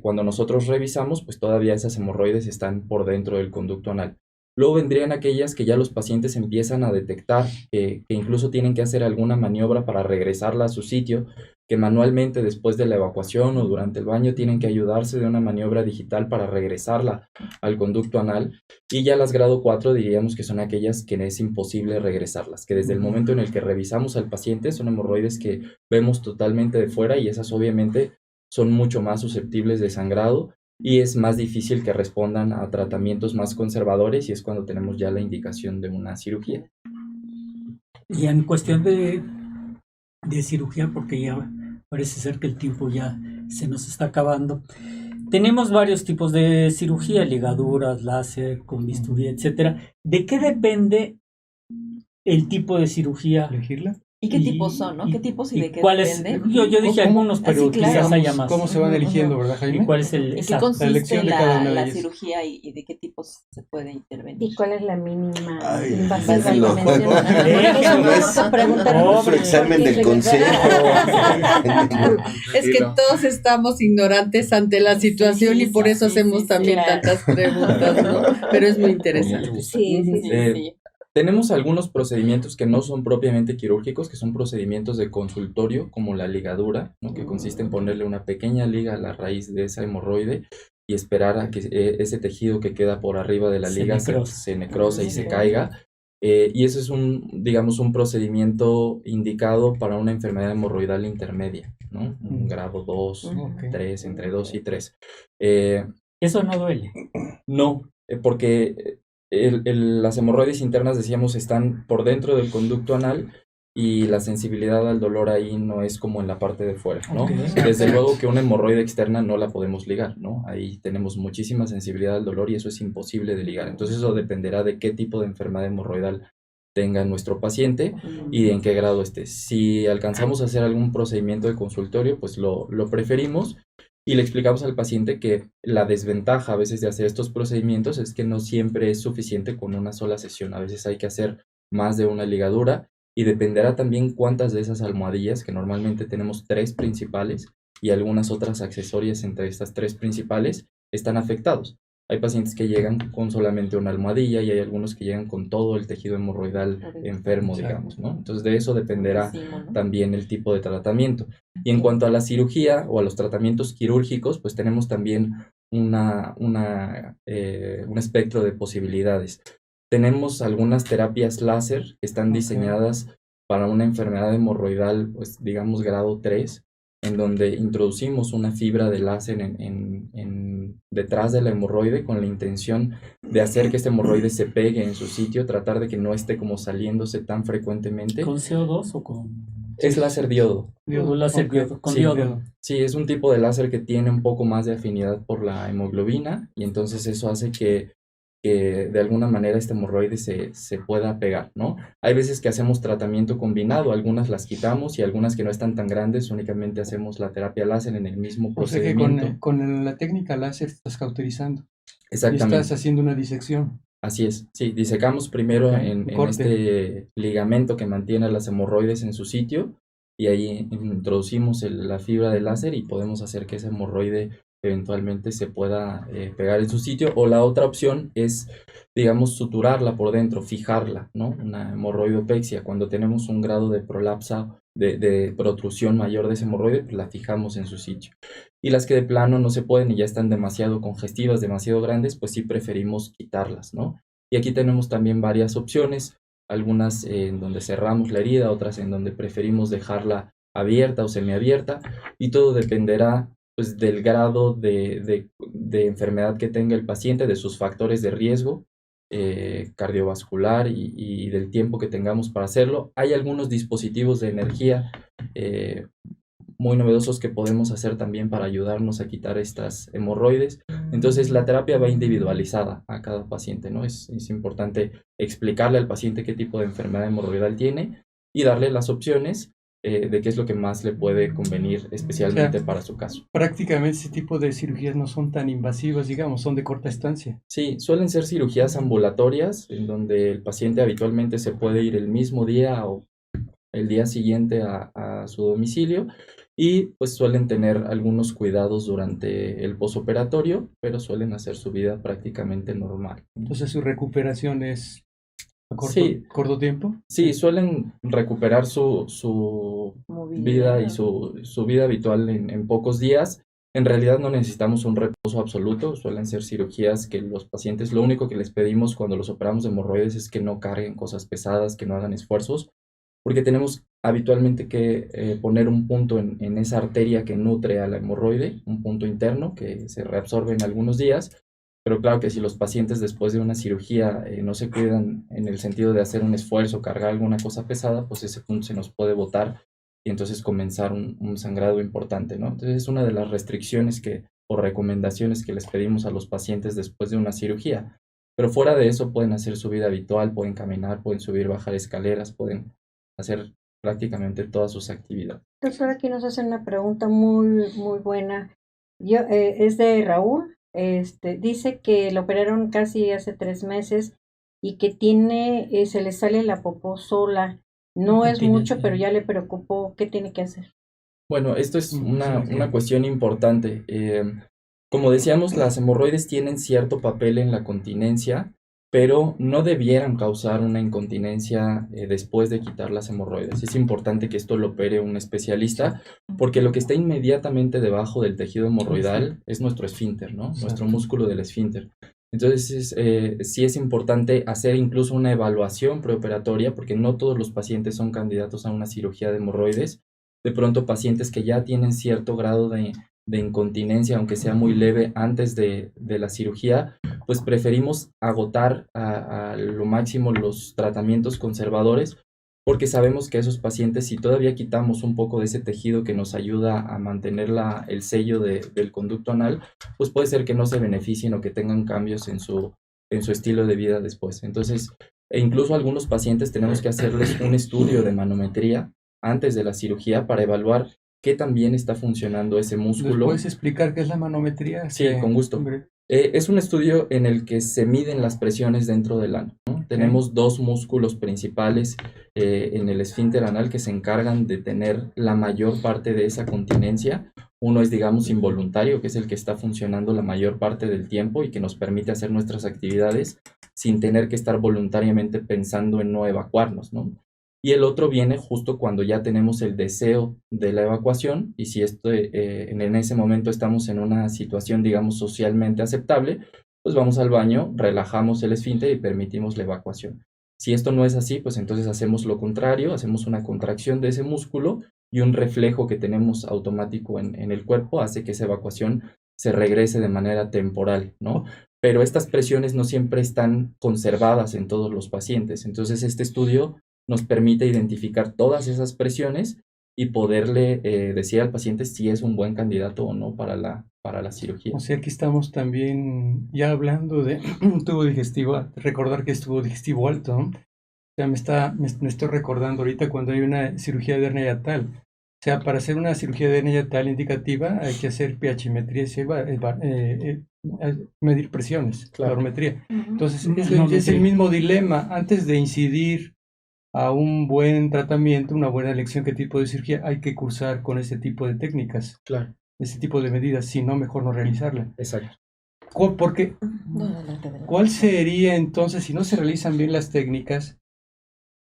cuando nosotros revisamos, pues todavía esas hemorroides están por dentro del conducto anal. Luego vendrían aquellas que ya los pacientes empiezan a detectar, que incluso tienen que hacer alguna maniobra para regresarla a su sitio, que manualmente después de la evacuación o durante el baño tienen que ayudarse de una maniobra digital para regresarla al conducto anal. Y ya las grado 4 diríamos que son aquellas que es imposible regresarlas, que desde el momento en el que revisamos al paciente son hemorroides que vemos totalmente de fuera y esas obviamente son mucho más susceptibles de sangrado y es más difícil que respondan a tratamientos más conservadores y es cuando tenemos ya la indicación de una cirugía. Y en cuestión de cirugía, porque ya parece ser que el tiempo ya se nos está acabando, tenemos varios tipos de cirugía, ligaduras, láser, con bisturí, etcétera. ¿De qué depende el tipo de cirugía? ¿Elegirla? ¿Y qué tipos son, no? ¿Qué tipos y de qué ¿cuáles? depende? Yo dije algunos, pero claro. quizás haya más. ¿Cómo se van eligiendo, verdad, ¿Y Jaime? cuál es el ¿En qué exacto? consiste elección de cada una de la ellas. cirugía y de qué tipos se puede intervenir? ¿Y cuál es la mínima Ay, invasiva que déjalo. mencionan? No es- Preguntaron Su examen del consejo. Es que todos estamos ignorantes ante la situación Sí, y por sí, eso sí, hacemos sí, también claro. tantas preguntas, ¿no? Pero es muy interesante. Sí, sí, sí, Eh, sí. Tenemos algunos procedimientos que no son propiamente quirúrgicos, que son procedimientos de consultorio, como la ligadura, ¿no? Que consiste en ponerle una pequeña liga a la raíz de esa hemorroide y esperar a que ese tejido que queda por arriba de la Se liga necrose. se necrose y se Sí. caiga. Y eso es digamos, un procedimiento indicado para una enfermedad hemorroidal intermedia, ¿no? Un grado 2, Ok. 3, entre 2 y 3. Eh, Eso no duele. no, porque las hemorroides internas, decíamos, están por dentro del conducto anal y la sensibilidad al dolor ahí no es como en la parte de fuera, ¿no? Ok. Desde luego que una hemorroide externa no la podemos ligar, ¿no? Ahí tenemos muchísima sensibilidad al dolor y eso es imposible de ligar. Entonces eso dependerá de qué tipo de enfermedad hemorroidal tenga nuestro paciente y de en qué grado esté. Si alcanzamos a hacer algún procedimiento de consultorio, pues lo preferimos. Y le explicamos al paciente que la desventaja a veces de hacer estos procedimientos es que no siempre es suficiente con una sola sesión. A veces hay que hacer más de una ligadura y dependerá también cuántas de esas almohadillas, que normalmente tenemos 3 principales y algunas otras accesorias entre estas 3 principales, están afectados. Hay pacientes que llegan con solamente una almohadilla y hay algunos que llegan con todo el tejido hemorroidal enfermo, digamos, ¿no? Entonces de eso dependerá también el tipo de tratamiento. Y en cuanto a la cirugía o a los tratamientos quirúrgicos, pues tenemos también un espectro de posibilidades. Tenemos algunas terapias láser que están diseñadas para una enfermedad hemorroidal, pues digamos grado 3, en donde introducimos una fibra de láser detrás de la hemorroide con la intención de hacer que este hemorroide se pegue en su sitio, tratar de que no esté como saliéndose tan frecuentemente. ¿Con CO2 o con...? Es láser diodo. O láser Ok. diodo, con Sí, diodo. Sí, es un tipo de láser que tiene un poco más de afinidad por la hemoglobina y entonces eso hace que de alguna manera este hemorroide se pueda pegar, ¿no? Hay veces que hacemos tratamiento combinado, algunas las quitamos y algunas que no están tan grandes únicamente hacemos la terapia láser en el mismo O sea que procedimiento. con la técnica láser estás cauterizando. Y Exactamente. estás haciendo una disección. Así es, sí, disecamos primero Ok, en corte. este ligamento que mantiene las hemorroides en su sitio y ahí introducimos la fibra de láser y podemos hacer que ese hemorroide eventualmente se pueda pegar en su sitio. O la otra opción es, digamos, suturarla por dentro, fijarla, ¿no? Una hemorroidopexia. Cuando tenemos un grado de prolapsa, de protrusión mayor de ese hemorroide, pues la fijamos en su sitio. Y las que de plano no se pueden y ya están demasiado congestivas, demasiado grandes, pues sí preferimos quitarlas, ¿no? Y aquí tenemos también varias opciones, algunas en donde cerramos la herida, otras en donde preferimos dejarla abierta o semiabierta, y todo dependerá pues del grado de enfermedad que tenga el paciente, de sus factores de riesgo cardiovascular y del tiempo que tengamos para hacerlo. Hay algunos dispositivos de energía muy novedosos que podemos hacer también para ayudarnos a quitar estas hemorroides. Entonces la terapia va individualizada a cada paciente, ¿no? Es importante explicarle al paciente qué tipo de enfermedad hemorroidal tiene y darle las opciones de qué es lo que más le puede convenir especialmente O sea, para su caso. Prácticamente ese tipo de cirugías no son tan invasivas, digamos, son de corta estancia. Sí, suelen ser cirugías ambulatorias en donde el paciente habitualmente se puede ir el mismo día o el día siguiente a su domicilio y pues suelen tener algunos cuidados durante el posoperatorio, pero suelen hacer su vida prácticamente normal. Entonces su recuperación es a Sí. corto tiempo. Sí, suelen recuperar su vida y su vida habitual en pocos días. En realidad no necesitamos un reposo absoluto, suelen ser cirugías que los pacientes, lo único que les pedimos cuando los operamos de hemorroides es que no carguen cosas pesadas, que no hagan esfuerzos, porque tenemos habitualmente que poner un punto en esa arteria que nutre a la hemorroide, un punto interno que se reabsorbe en algunos días. Pero claro que si los pacientes después de una cirugía no se cuidan en el sentido de hacer un esfuerzo, cargar alguna cosa pesada, pues ese punto se nos puede botar y entonces comenzar un sangrado importante, ¿no? Entonces es una de las restricciones o recomendaciones que les pedimos a los pacientes después de una cirugía. Pero fuera de eso pueden hacer su vida habitual, pueden caminar, pueden subir, bajar escaleras, pueden hacer prácticamente todas sus actividades. Doctora, aquí nos hacen una pregunta muy buena. Es de Raúl. Dice que lo operaron casi hace 3 meses y que se le sale la popó sola. No es mucho, pero ya le preocupó. ¿Qué tiene que hacer? Bueno, esto es una cuestión importante. Como decíamos, las hemorroides tienen cierto papel en la continencia, pero no debieran causar una incontinencia después de quitar las hemorroides. Es importante que esto lo opere un especialista, porque lo que está inmediatamente debajo del tejido hemorroidal es nuestro esfínter, ¿no? Nuestro músculo del esfínter. Entonces, sí es importante hacer incluso una evaluación preoperatoria, porque no todos los pacientes son candidatos a una cirugía de hemorroides. De pronto, pacientes que ya tienen cierto grado de incontinencia, aunque sea muy leve antes de la cirugía, pues preferimos agotar a lo máximo los tratamientos conservadores, porque sabemos que esos pacientes, si todavía quitamos un poco de ese tejido que nos ayuda a mantener el sello del conducto anal, pues puede ser que no se beneficien o que tengan cambios en su estilo de vida después. Entonces, incluso a algunos pacientes tenemos que hacerles un estudio de manometría antes de la cirugía para evaluar qué tan bien está funcionando ese músculo. ¿Puedes explicar qué es la manometría? Sí, con gusto. Es un estudio en el que se miden las presiones dentro del ano, ¿no? Tenemos 2 músculos principales en el esfínter anal que se encargan de tener la mayor parte de esa continencia. Uno es, digamos, involuntario, que es el que está funcionando la mayor parte del tiempo y que nos permite hacer nuestras actividades sin tener que estar voluntariamente pensando en no evacuarnos, ¿no? Y el otro viene justo cuando ya tenemos el deseo de la evacuación y si en ese momento estamos en una situación, digamos, socialmente aceptable, pues vamos al baño, relajamos el esfínter y permitimos la evacuación. Si esto no es así, pues entonces hacemos lo contrario, hacemos una contracción de ese músculo y un reflejo que tenemos automático en el cuerpo hace que esa evacuación se regrese de manera temporal, ¿no? Pero estas presiones no siempre están conservadas en todos los pacientes. Entonces este estudio nos permite identificar todas esas presiones y poderle decir al paciente si es un buen candidato o no para la cirugía. O sea, aquí estamos también ya hablando de tubo digestivo, recordar que es tubo digestivo alto, ¿no? O sea, me estoy recordando ahorita cuando hay una cirugía de hernia yatal. O sea, para hacer una cirugía de hernia yatal indicativa hay que hacer pHimetría y medir presiones, Claro. Barometría. Entonces, No, es el sí. mismo dilema. Antes de incidir a un buen tratamiento, una buena elección, qué tipo de cirugía hay que cursar con ese tipo de técnicas, Claro, ese tipo de medidas, si no, mejor no realizarla. exacto. Porque, ¿cuál sería entonces, si no se realizan bien las técnicas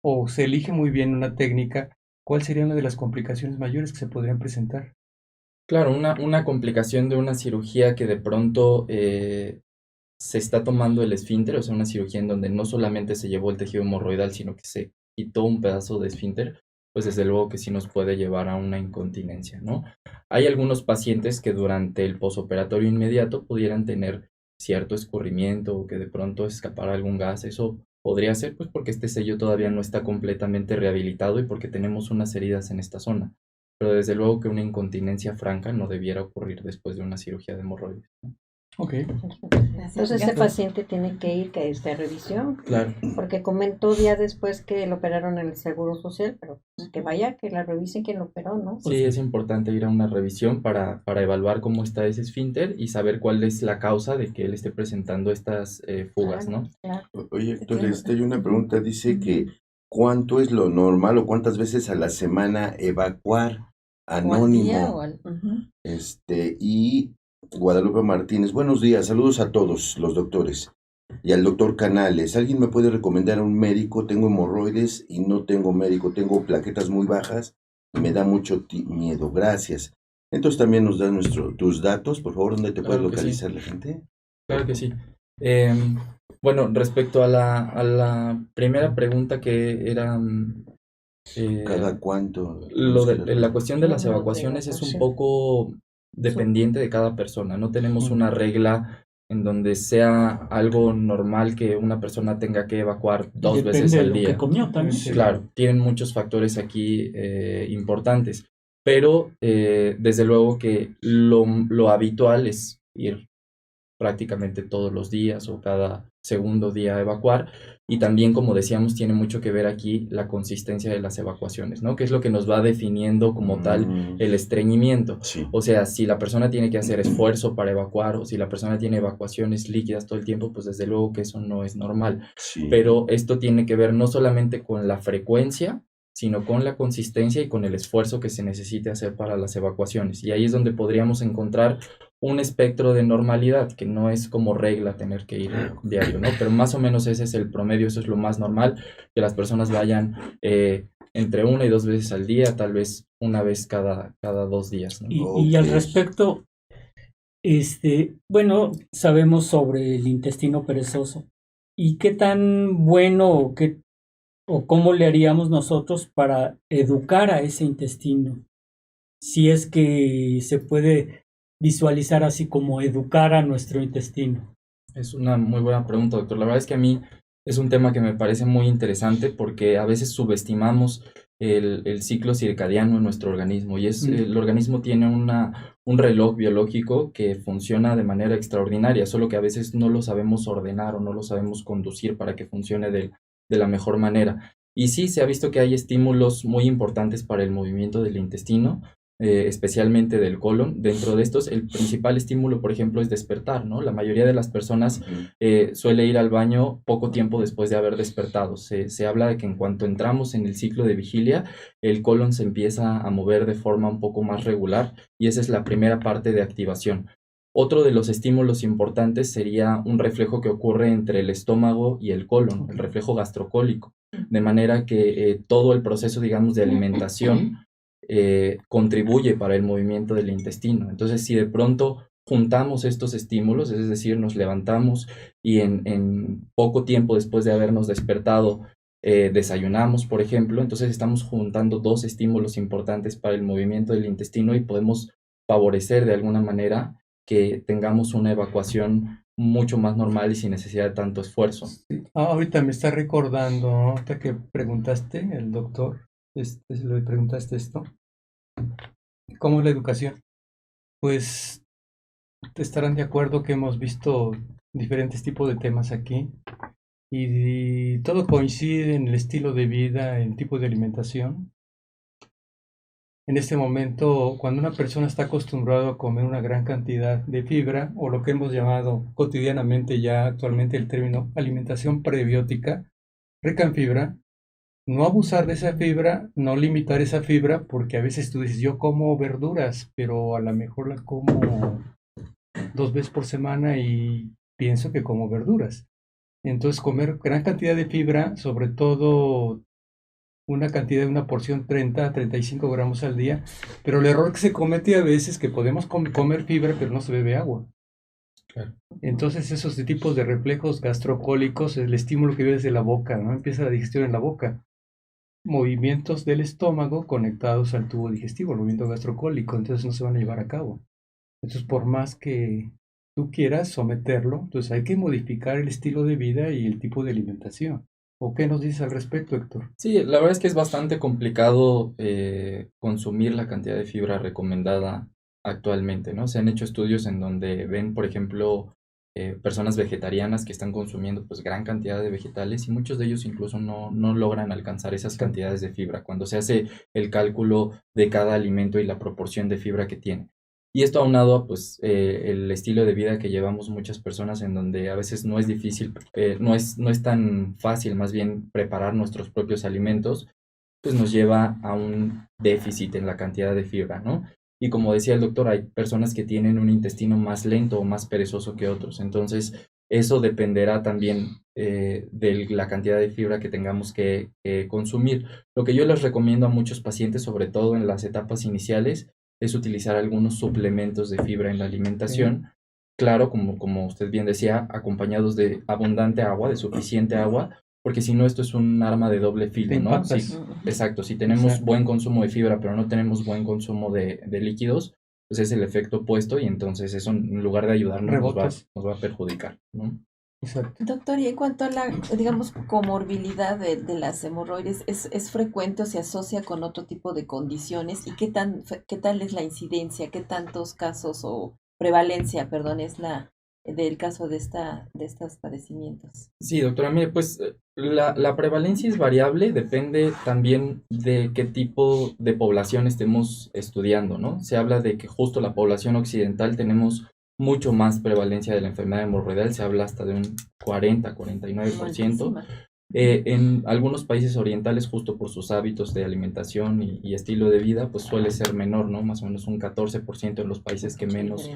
o se elige muy bien una técnica, cuál sería una de las complicaciones mayores que se podrían presentar? Claro, una complicación de una cirugía que de pronto se está tomando el esfínter, o sea, una cirugía en donde no solamente se llevó el tejido hemorroidal, sino que se quitó un pedazo de esfínter, pues desde luego que sí nos puede llevar a una incontinencia, ¿no? Hay algunos pacientes que durante el posoperatorio inmediato pudieran tener cierto escurrimiento o que de pronto escapara algún gas. Eso podría ser pues porque este sello todavía no está completamente rehabilitado y porque tenemos unas heridas en esta zona. Pero desde luego que una incontinencia franca no debiera ocurrir después de una cirugía de hemorroides, ¿no? Ok. Entonces ese Gracias. paciente tiene que ir que a revisión, Claro. porque comentó días después que lo operaron en el Seguro Social, pero pues, que vaya, que la revisen quien lo operó, ¿no? Sí, es importante ir a una revisión para evaluar cómo está ese esfínter y saber cuál es la causa de que él esté presentando estas fugas, ¿no? Claro. Oye, Héctor, hay una pregunta, dice que ¿cuánto es lo normal o cuántas veces a la semana evacuar? O al día Anónimo. o al... Ujú. Y Guadalupe Martínez, buenos días, saludos a todos los doctores y al doctor Canales. ¿Alguien me puede recomendar a un médico? Tengo hemorroides y no tengo médico, tengo plaquetas muy bajas y me da mucho miedo, gracias. Entonces también nos das tus datos, por favor, ¿dónde te puede Claro que sí. localizar la gente? Claro que sí. Bueno, respecto a la primera pregunta que era ¿Cada cuánto? la cuestión de las No, de evacuaciones es un evacuación. poco dependiente de cada persona. No tenemos una regla en donde sea algo normal que una persona tenga que evacuar dos Depende veces de al lo día. que comió también. Sí. Claro, tienen muchos factores aquí importantes, pero desde luego que lo habitual es ir prácticamente todos los días o cada segundo día a evacuar. Y también, como decíamos, tiene mucho que ver aquí la consistencia de las evacuaciones, ¿no? Que es lo que nos va definiendo como tal el estreñimiento. Sí. O sea, si la persona tiene que hacer esfuerzo para evacuar o si la persona tiene evacuaciones líquidas todo el tiempo, pues desde luego que eso no es normal. Sí. Pero esto tiene que ver no solamente con la frecuencia, sino con la consistencia y con el esfuerzo que se necesite hacer para las evacuaciones. Y ahí es donde podríamos encontrar un espectro de normalidad, que no es como regla tener que ir diario, ¿no? Pero más o menos ese es el promedio, eso es lo más normal, que las personas vayan entre 1 y 2 veces al día, tal vez una vez cada 2 días, ¿no? Y al Ok. respecto, bueno, sabemos sobre el intestino perezoso. ¿Y qué tan bueno o cómo le haríamos nosotros para educar a ese intestino? Si es que se puede visualizar así como educar a nuestro intestino. Es una muy buena pregunta, doctor. La verdad es que a mí es un tema que me parece muy interesante porque a veces subestimamos el ciclo circadiano en nuestro organismo y el organismo tiene un reloj biológico que funciona de manera extraordinaria, solo que a veces no lo sabemos ordenar o no lo sabemos conducir para que funcione de la mejor manera. Y sí, se ha visto que hay estímulos muy importantes para el movimiento del intestino, especialmente del colon. Dentro de estos, el principal estímulo, por ejemplo, es despertar, ¿no? La mayoría de las personas suele ir al baño poco tiempo después de haber despertado. Se habla de que en cuanto entramos en el ciclo de vigilia, el colon se empieza a mover de forma un poco más regular y esa es la primera parte de activación. Otro de los estímulos importantes sería un reflejo que ocurre entre el estómago y el colon, el reflejo gastrocólico, de manera que todo el proceso, digamos, de alimentación contribuye para el movimiento del intestino. Entonces, si de pronto juntamos estos estímulos, es decir, nos levantamos y en poco tiempo después de habernos despertado desayunamos, por ejemplo, entonces estamos juntando 2 estímulos importantes para el movimiento del intestino y podemos favorecer de alguna manera que tengamos una evacuación mucho más normal y sin necesidad de tanto esfuerzo. Ahorita me está recordando, ahorita que preguntaste, el doctor, le preguntaste esto, ¿cómo es la educación? Pues estarán de acuerdo que hemos visto diferentes tipos de temas aquí y todo coincide en el estilo de vida, en el tipo de alimentación. En este momento, cuando una persona está acostumbrada a comer una gran cantidad de fibra, o lo que hemos llamado cotidianamente ya actualmente el término alimentación prebiótica, rica en fibra, no abusar de esa fibra, no limitar esa fibra, porque a veces tú dices, yo como verduras, pero a lo mejor la como 2 veces por semana y pienso que como verduras. Entonces, comer gran cantidad de fibra, sobre todo una cantidad de una porción 30 a 35 gramos al día, pero el error que se comete a veces es que podemos comer fibra, pero no se bebe agua. Claro. Entonces, esos tipos de reflejos gastrocólicos, el estímulo que viene desde la boca, ¿no? Empieza la digestión en la boca. Movimientos del estómago conectados al tubo digestivo, el movimiento gastrocólico, entonces no se van a llevar a cabo. Entonces, por más que tú quieras someterlo, entonces hay que modificar el estilo de vida y el tipo de alimentación. ¿O qué nos dices al respecto, Héctor? Sí, la verdad es que es bastante complicado consumir la cantidad de fibra recomendada actualmente, ¿no? Se han hecho estudios en donde ven, por ejemplo, personas vegetarianas que están consumiendo pues gran cantidad de vegetales y muchos de ellos incluso no logran alcanzar esas cantidades de fibra cuando se hace el cálculo de cada alimento y la proporción de fibra que tiene. Y esto aunado a pues el estilo de vida que llevamos muchas personas en donde a veces no es difícil, no es tan fácil más bien preparar nuestros propios alimentos, pues nos lleva a un déficit en la cantidad de fibra, ¿no? Y como decía el doctor, hay personas que tienen un intestino más lento o más perezoso que otros. Entonces, eso dependerá también de la cantidad de fibra que tengamos que consumir. Lo que yo les recomiendo a muchos pacientes, sobre todo en las etapas iniciales, es utilizar algunos suplementos de fibra en la alimentación. Claro, como usted bien decía, acompañados de abundante agua, de suficiente agua, porque si no, esto es un arma de doble filo, ¿no? Exacto, si tenemos buen consumo de fibra, pero no tenemos buen consumo de líquidos, pues es el efecto opuesto y entonces eso en lugar de ayudarnos nos va a perjudicar, ¿no? Exacto. Doctor, y en cuanto a la, digamos, comorbilidad de las hemorroides, ¿es frecuente o se asocia con otro tipo de condiciones? ¿Y qué tal es la incidencia? ¿Qué tantos casos o prevalencia, perdón, es la del caso de estos padecimientos? Sí, doctora, mire, pues la prevalencia es variable, depende también de qué tipo de población estemos estudiando, ¿no? Se habla de que justo la población occidental tenemos mucho más prevalencia de la enfermedad hemorroidal, se habla hasta de un 40-49%. En algunos países orientales, justo por sus hábitos de alimentación y estilo de vida, pues suele ser menor, ¿no? Más o menos un 14% en los países que menos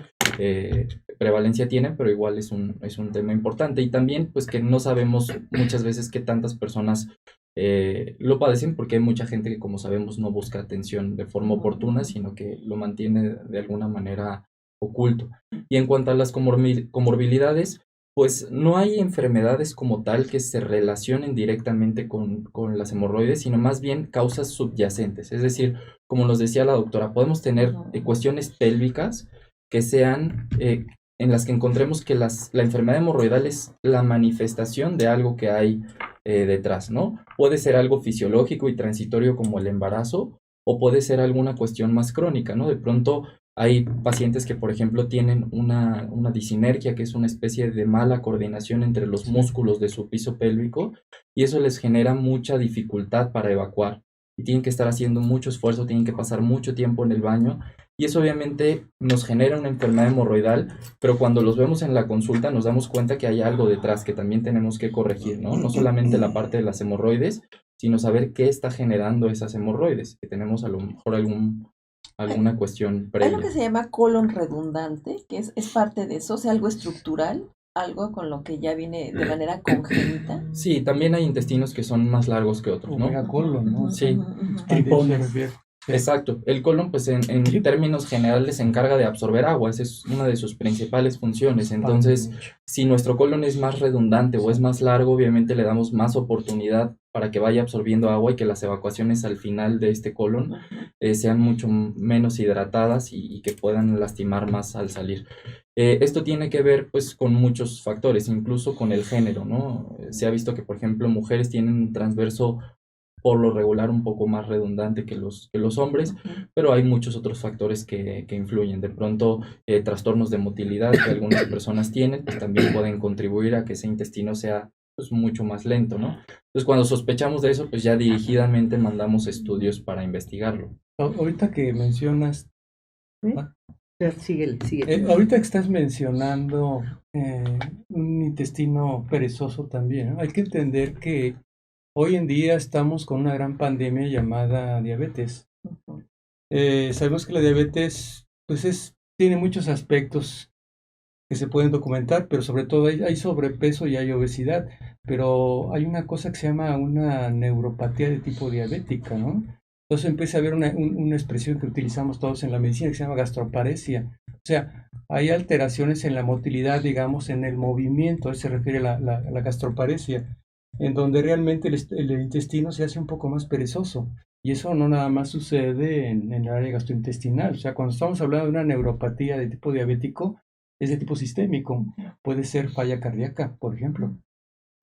prevalencia tienen, pero igual es un tema importante. Y también, pues que no sabemos muchas veces qué tantas personas lo padecen, porque hay mucha gente que, como sabemos, no busca atención de forma oportuna, sino que lo mantiene de alguna manera oculto. Y en cuanto a las comorbilidades, pues no hay enfermedades como tal que se relacionen directamente con las hemorroides, sino más bien causas subyacentes. Es decir, como nos decía la doctora, podemos tener cuestiones pélvicas que sean en las que encontremos que la enfermedad hemorroidal es la manifestación de algo que hay detrás, ¿no? Puede ser algo fisiológico y transitorio como el embarazo, o puede ser alguna cuestión más crónica, ¿no? De pronto hay pacientes que, por ejemplo, tienen una disinergia, que es una especie de mala coordinación entre los músculos de su piso pélvico, y eso les genera mucha dificultad para evacuar. Y tienen que estar haciendo mucho esfuerzo, tienen que pasar mucho tiempo en el baño, y eso obviamente nos genera una enfermedad hemorroidal, pero cuando los vemos en la consulta nos damos cuenta que hay algo detrás que también tenemos que corregir, ¿no? No solamente la parte de las hemorroides, sino saber qué está generando esas hemorroides, que tenemos a lo mejor alguna cuestión previa. Hay lo que se llama colon redundante, que es parte de eso, o sea, algo estructural, algo con lo que ya viene de manera congénita. Sí, también hay intestinos que son más largos que otros, ¿no? Colon, ¿no? Sí. Tripones. Exacto. El colon, pues en términos generales, se encarga de absorber agua. Esa es una de sus principales funciones. Entonces, si nuestro colon es más redundante o es más largo, obviamente le damos más oportunidad para que vaya absorbiendo agua y que las evacuaciones al final de este colon sean mucho menos hidratadas y que puedan lastimar más al salir. Esto tiene que ver pues con muchos factores, incluso con el género, ¿no? Se ha visto que, por ejemplo, mujeres tienen un transverso por lo regular un poco más redundante que los hombres, pero hay muchos otros factores que influyen. De pronto, trastornos de motilidad que algunas personas tienen, pues también pueden contribuir a que ese intestino sea pues mucho más lento, ¿no? Entonces, cuando sospechamos de eso, pues ya dirigidamente mandamos estudios para investigarlo. Ahorita que mencionas... Síguele. Ahorita que estás mencionando un intestino perezoso también, ¿no? Hay que entender que hoy en día estamos con una gran pandemia llamada diabetes. Sabemos que la diabetes pues tiene muchos aspectos que se pueden documentar, pero sobre todo hay sobrepeso y hay obesidad, pero hay una cosa que se llama una neuropatía de tipo diabética, ¿no? Entonces empieza a haber una expresión que utilizamos todos en la medicina que se llama gastroparesia. O sea, hay alteraciones en la motilidad, digamos, en el movimiento, a eso se refiere la gastroparesia, en donde realmente el intestino se hace un poco más perezoso. Y eso no nada más sucede en el área gastrointestinal. O sea, cuando estamos hablando de una neuropatía de tipo diabético, es de tipo sistémico. Puede ser falla cardíaca, por ejemplo.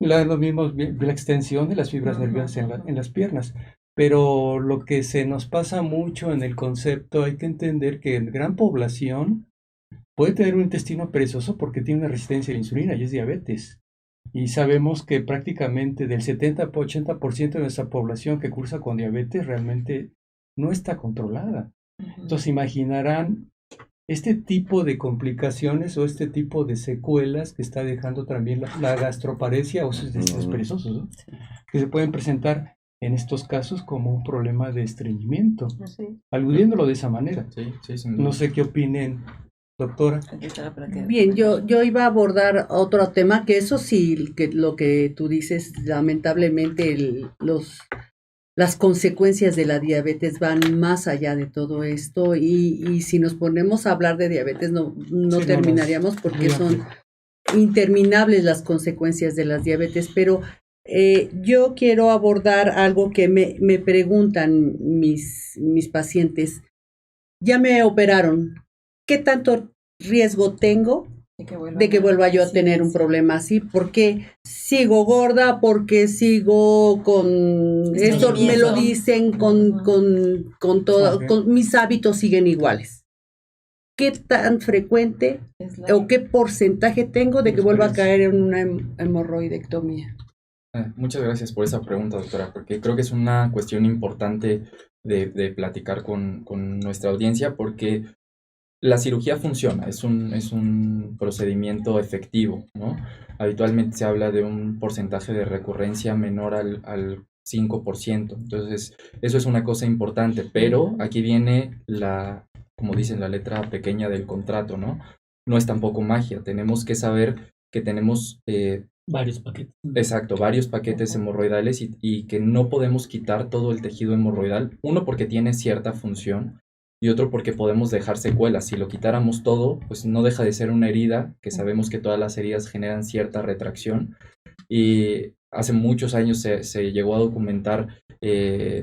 Lo mismo, la extensión de las fibras nerviosas en las piernas. Pero lo que se nos pasa mucho en el concepto, hay que entender que en gran población puede tener un intestino perezoso porque tiene una resistencia a la insulina y es diabetes. Y sabemos que prácticamente del 70-80% de nuestra población que cursa con diabetes realmente no está controlada. Entonces imaginarán este tipo de complicaciones o este tipo de secuelas que está dejando también la gastroparesia o esos intestinos perezosos, ¿no? Que se pueden presentar en estos casos como un problema de estreñimiento, aludiéndolo de esa manera. Sí, sin duda. No sé qué opinen, doctora. Bien, yo iba a abordar otro tema, que eso sí, que lo que tú dices, lamentablemente las consecuencias de la diabetes van más allá de todo esto y si nos ponemos a hablar de diabetes no Sí, terminaríamos porque muy son interminables las consecuencias de las diabetes, pero yo quiero abordar algo que me preguntan mis pacientes. Ya me operaron, ¿qué tanto riesgo tengo de que vuelva yo a tener un problema así? Porque sigo gorda, porque sigo con esto, me lo dicen con todo, mis hábitos siguen iguales. ¿Qué tan frecuente o qué porcentaje tengo de que vuelva a caer en una hemorroidectomía? Muchas gracias por esa pregunta, doctora, porque creo que es una cuestión importante de platicar con nuestra audiencia, porque la cirugía funciona, es un procedimiento efectivo, ¿no? Habitualmente se habla de un porcentaje de recurrencia menor al 5%, entonces eso es una cosa importante, pero aquí viene como dicen, la letra pequeña del contrato, ¿no? No es tampoco magia, tenemos que saber que tenemos varios paquetes. Exacto, varios paquetes hemorroidales y que no podemos quitar todo el tejido hemorroidal, uno porque tiene cierta función y otro porque podemos dejar secuelas. Si lo quitáramos todo, pues no deja de ser una herida, que sabemos que todas las heridas generan cierta retracción y hace muchos años se llegó a documentar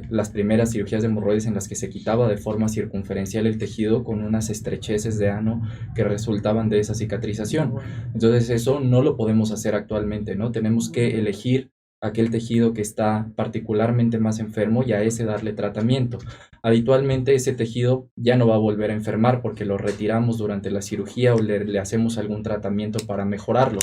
las primeras cirugías de hemorroides en las que se quitaba de forma circunferencial el tejido con unas estrecheces de ano que resultaban de esa cicatrización. Entonces eso no lo podemos hacer actualmente, ¿no? Tenemos que elegir aquel tejido que está particularmente más enfermo y a ese darle tratamiento. Habitualmente ese tejido ya no va a volver a enfermar porque lo retiramos durante la cirugía o le hacemos algún tratamiento para mejorarlo.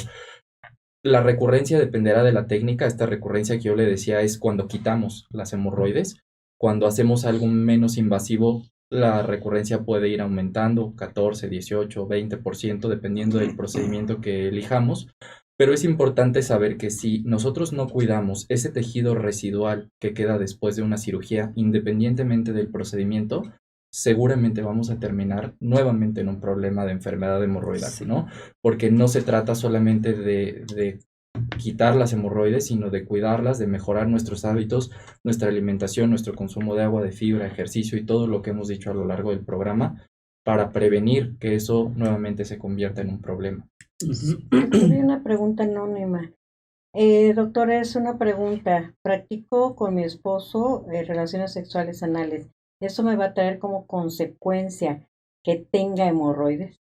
La recurrencia dependerá de la técnica. Esta recurrencia que yo le decía es cuando quitamos las hemorroides. Cuando hacemos algo menos invasivo, la recurrencia puede ir aumentando 14, 18, 20%, dependiendo del procedimiento que elijamos. Pero es importante saber que si nosotros no cuidamos ese tejido residual que queda después de una cirugía, independientemente del procedimiento, seguramente vamos a terminar nuevamente en un problema de enfermedad hemorroidal, ¿no? Porque no se trata solamente de quitar las hemorroides, sino de cuidarlas, de mejorar nuestros hábitos, nuestra alimentación, nuestro consumo de agua, de fibra, ejercicio y todo lo que hemos dicho a lo largo del programa para prevenir que eso nuevamente se convierta en un problema. Hay una pregunta anónima. Doctora, es una pregunta. Practico con mi esposo relaciones sexuales anales. ¿Eso me va a traer como consecuencia que tenga hemorroides?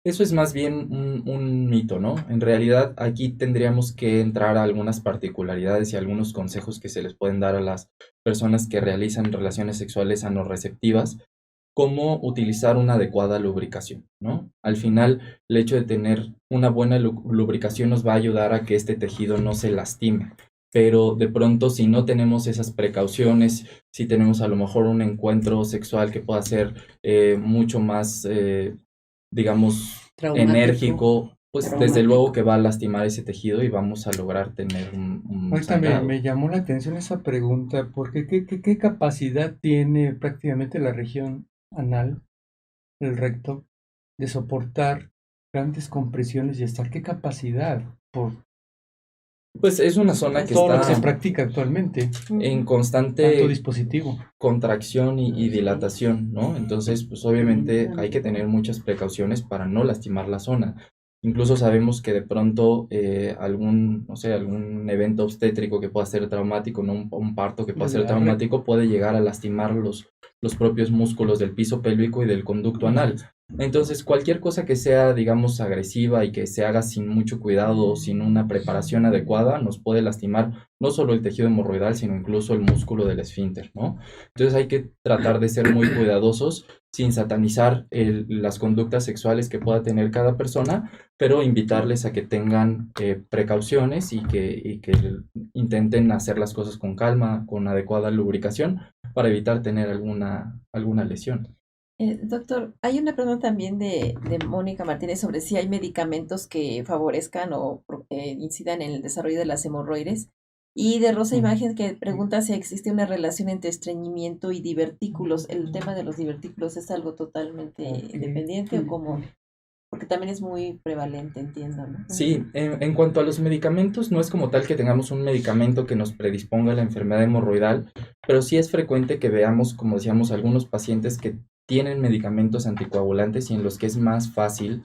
Eso es más bien un mito, ¿no? En realidad aquí tendríamos que entrar a algunas particularidades y algunos consejos que se les pueden dar a las personas que realizan relaciones sexuales anorreceptivas, cómo utilizar una adecuada lubricación, ¿no? Al final, el hecho de tener una buena lubricación nos va a ayudar a que este tejido no se lastime. Pero de pronto, si no tenemos esas precauciones, si tenemos a lo mejor un encuentro sexual que pueda ser mucho más, digamos, Traumático. enérgico, pues Traumático. desde luego que va a lastimar ese tejido y vamos a lograr tener un Ahorita sangrado. me llamó la atención esa pregunta, porque ¿qué capacidad tiene prácticamente la región anal, el recto, de soportar grandes compresiones y hasta qué capacidad por Pues es una zona que todo lo que se está practica actualmente, en tanto constante dispositivo? contracción y dilatación, ¿no? Entonces, pues obviamente hay que tener muchas precauciones para no lastimar la zona. Incluso sabemos que de pronto algún evento obstétrico que pueda ser traumático, ¿no? Un parto que pueda ser traumático puede llegar a lastimar los propios músculos del piso pélvico y del conducto anal. Entonces, cualquier cosa que sea, digamos, agresiva y que se haga sin mucho cuidado, sin una preparación adecuada, nos puede lastimar no solo el tejido hemorroidal, sino incluso el músculo del esfínter, ¿no? Entonces hay que tratar de ser muy cuidadosos sin satanizar las conductas sexuales que pueda tener cada persona, pero invitarles a que tengan precauciones y que intenten hacer las cosas con calma, con adecuada lubricación, para evitar tener alguna lesión. Doctor, hay una pregunta también de Mónica Martínez sobre si hay medicamentos que favorezcan o incidan en el desarrollo de las hemorroides. Y de Rosa Imagen que pregunta si existe una relación entre estreñimiento y divertículos. ¿El tema de los divertículos es algo totalmente independiente o cómo? Porque también es muy prevalente, entiendo, ¿no? Sí, en cuanto a los medicamentos, no es como tal que tengamos un medicamento que nos predisponga a la enfermedad hemorroidal, pero sí es frecuente que veamos, como decíamos, algunos pacientes que tienen medicamentos anticoagulantes y en los que es más fácil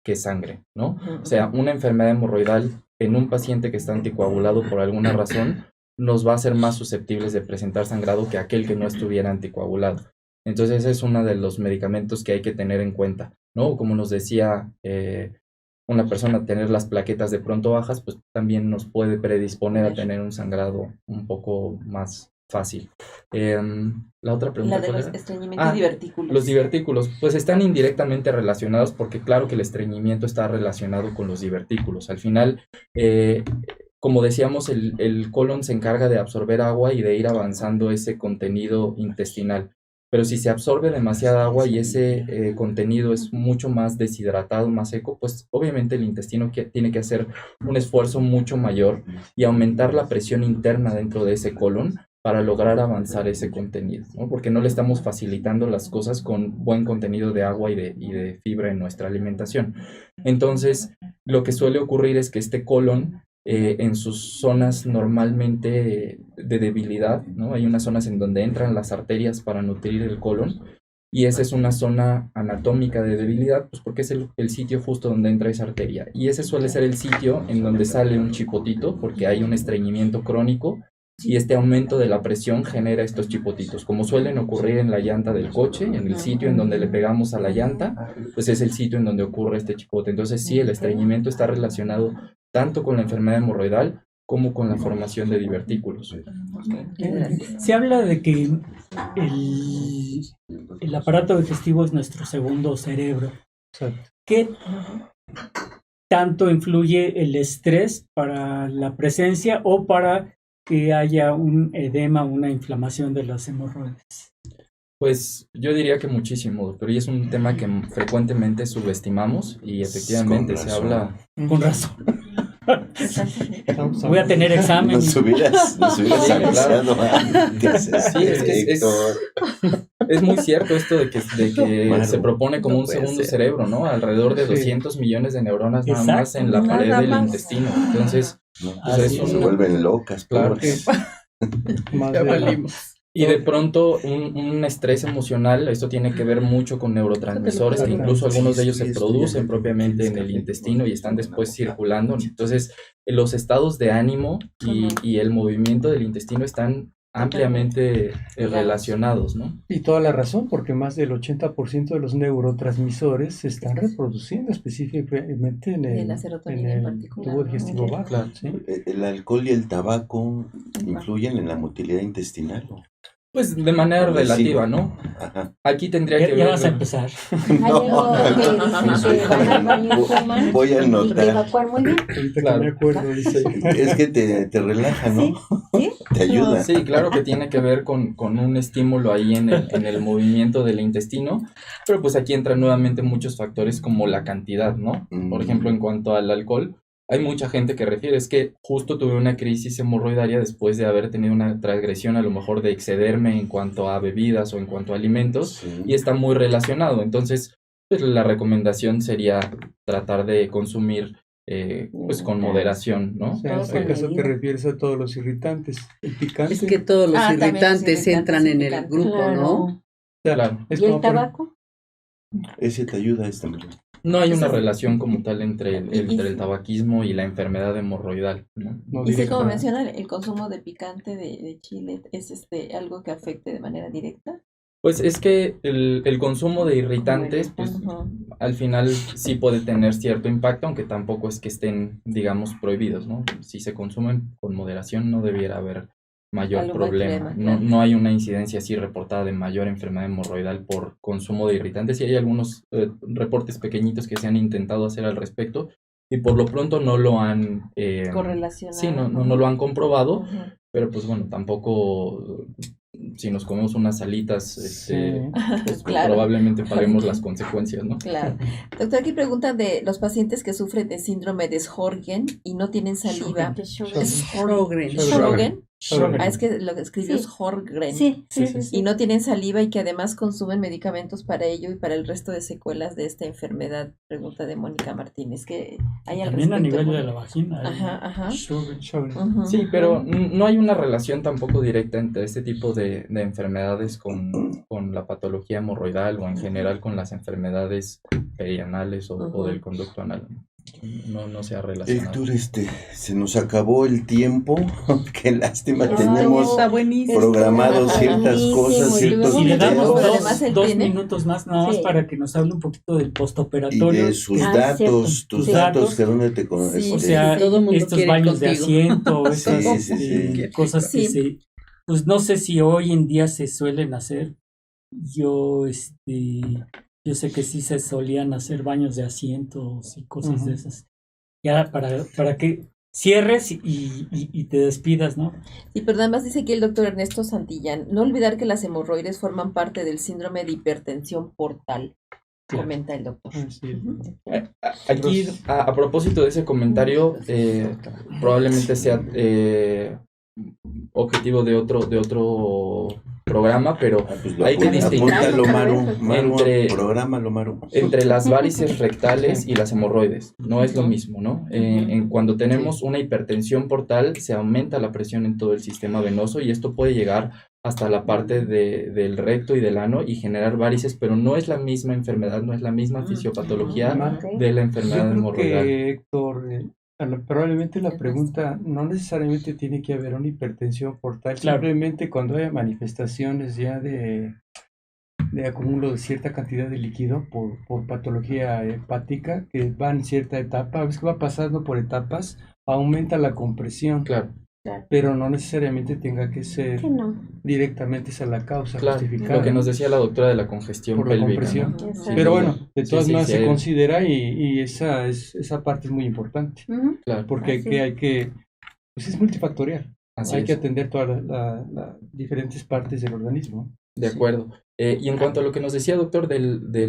que sangre, ¿no? O sea, una enfermedad hemorroidal en un paciente que está anticoagulado por alguna razón nos va a ser más susceptibles de presentar sangrado que aquel que no estuviera anticoagulado. Entonces, ese es uno de los medicamentos que hay que tener en cuenta, ¿no? Como nos decía una persona, tener las plaquetas de pronto bajas, pues también nos puede predisponer a tener un sangrado un poco más fácil. La otra pregunta. La de los estreñimientos y divertículos. Los divertículos, pues están indirectamente relacionados porque claro que el estreñimiento está relacionado con los divertículos. Al final, como decíamos, el colon se encarga de absorber agua y de ir avanzando ese contenido intestinal. Pero si se absorbe demasiada agua y ese contenido es mucho más deshidratado, más seco, pues obviamente el intestino tiene que hacer un esfuerzo mucho mayor y aumentar la presión interna dentro de ese colon para lograr avanzar ese contenido, ¿no? Porque no le estamos facilitando las cosas con buen contenido de agua y de fibra en nuestra alimentación. Entonces, lo que suele ocurrir es que este colon en sus zonas normalmente de debilidad, ¿no? Hay unas zonas en donde entran las arterias para nutrir el colon y esa es una zona anatómica de debilidad, pues porque es el sitio justo donde entra esa arteria y ese suele ser el sitio en donde sale un chipotito porque hay un estreñimiento crónico y este aumento de la presión genera estos chipotitos, como suelen ocurrir en la llanta del coche, en el sitio en donde le pegamos a la llanta, pues es el sitio en donde ocurre este chipote. Entonces sí, el estreñimiento está relacionado tanto con la enfermedad hemorroidal como con la formación de divertículos. Se habla de que el aparato digestivo es nuestro segundo cerebro. ¿Qué tanto influye el estrés para la presencia o para que haya un edema, una inflamación de las hemorroides? Pues yo diría que muchísimo, doctor, y es un tema que frecuentemente subestimamos y efectivamente se habla... Con razón. Voy a tener examen. Nos hubieras avisado antes. Sí, es muy cierto esto de que se propone como un segundo cerebro, ¿no? Alrededor de 200 millones de neuronas nada más en la pared del intestino. Entonces, pues se vuelven locas, claro. Ya valimos. Y de pronto un estrés emocional, esto tiene que ver mucho con neurotransmisores, que incluso algunos de ellos se producen propiamente en el intestino y están después circulando. Entonces, los estados de ánimo y el movimiento del intestino están ampliamente relacionados, ¿no? Y toda la razón, porque más del 80% de los neurotransmisores se están reproduciendo específicamente en el tubo digestivo bajo. Claro. ¿Sí? ¿El alcohol y el tabaco influyen en la motilidad intestinal? Pues de manera relativa, ¿no? Ajá. Aquí tendría que ver... Ya vas a empezar. Voy a anotar. Evacuar muy bien. Ahorita Claro. que me acuerdo, dice. Es que te relaja, ¿no? ¿Sí? Te ayuda. Sí, claro que tiene que ver con un estímulo ahí en el movimiento del intestino, pero pues aquí entran nuevamente muchos factores como la cantidad, ¿no? Por ejemplo, en cuanto al alcohol, hay mucha gente que refiere, es que justo tuve una crisis hemorroidaria después de haber tenido una transgresión a lo mejor de excederme en cuanto a bebidas o en cuanto a alimentos, Sí. y está muy relacionado. Entonces, pues la recomendación sería tratar de consumir pues con moderación, ¿no? O sea, en este caso te refieres a todos los irritantes. El picante. Es que todos los también los irritantes entran en el irritantes, grupo, ¿no? Claro. Es ¿Y el como por- tabaco? Ese te ayuda también. No hay una relación como tal entre el tabaquismo y la enfermedad hemorroidal, ¿no? no Y sí, directa. como mencionan, el consumo de picante de chile es algo que afecte de manera directa. Pues es que el consumo de irritantes, pues Ujú. al final sí puede tener cierto impacto, aunque tampoco es que estén, digamos, prohibidos, ¿no? Si se consumen con moderación no debiera haber mayor Algún problema. problema, No, claro. no hay una incidencia así reportada de mayor enfermedad hemorroidal por consumo de irritantes, y hay algunos reportes pequeñitos que se han intentado hacer al respecto, y por lo pronto no lo han... Correlacionado. sí, no lo han comprobado, Ujú. pero pues bueno, tampoco... Si nos comemos unas alitas, Sí. pues Claro. probablemente paguemos las consecuencias, ¿no? Claro. Doctor, aquí preguntan de los pacientes que sufren de síndrome de Sjögren y no tienen saliva. Sjögren. Sjögren. Sjögren. Ah, es que lo que escribió Sí. es Sjögren. Sí, Sí, sí, sí, sí, sí. Y no tienen saliva y que además consumen medicamentos para ello y para el resto de secuelas de esta enfermedad. Pregunta de Mónica Martínez. ¿Qué hay al También a respecto, nivel de Mónica? la vagina. Ajá, ajá. Sjögren. Ujú. Sí, pero no hay una relación tampoco directa entre este tipo de enfermedades con la patología hemorroidal o en general con las enfermedades perianales o del conducto anal. No se ha relacionado. Héctor, se nos acabó el tiempo. Qué lástima, Ay, tenemos Está buenísimo. programados ciertas buenísimo, cosas, y ciertos luego Si le Pero damos temas. además él dos tiene- minutos más, nada más Sí. para que nos hable un poquito del Y postoperatorio. de sus Ah, datos, cierto. tus Sí. datos, que dónde te Sí, conoces. O sea, Todo mundo estos quiere ir baños de contigo. asiento, esas sí. cosas que Sí. pues no sé si hoy en día se suelen hacer. Yo yo sé que sí se solían hacer baños de asientos y cosas de esas. Ya para que cierres y te despidas, ¿no? Sí, pero nada más dice aquí el doctor Ernesto Santillán, no olvidar que las hemorroides forman parte del síndrome de hipertensión portal, Claro. comenta el doctor. Sí. Ujú. Aquí, a propósito de ese comentario, probablemente sea objetivo de otro programa, pero Pues hay que distinguir apúntalo, Maru, entre- prográmalo, Maru. entre las varices rectales y las hemorroides. No es lo mismo, ¿no? Cuando tenemos una hipertensión portal, se aumenta la presión en todo el sistema venoso y esto puede llegar hasta la parte del recto y del ano y generar varices, pero no es la misma enfermedad, no es la misma fisiopatología de la Yo enfermedad creo hemorroidal. que, Héctor, probablemente la pregunta no necesariamente tiene que haber una hipertensión portal, Claro. simplemente cuando haya manifestaciones ya de acúmulo de cierta cantidad de líquido por patología hepática, que va en cierta etapa, a veces que va pasando por etapas, aumenta la compresión, Claro, pero no necesariamente tenga que ser Sí, no. directamente esa la causa claro. justificada. Lo que nos decía la doctora de la congestión Por la pélvica, compresión. ¿no? Exacto. Sin Pero duda. bueno, de Sí, todas sí, maneras sí, se hay- considera y esa parte es muy importante, Ujú. Claro, porque Así hay que, pues es multifactorial, así hay es. que atender todas las diferentes partes del organismo. De acuerdo. Y en cuanto a lo que nos decía, doctor, de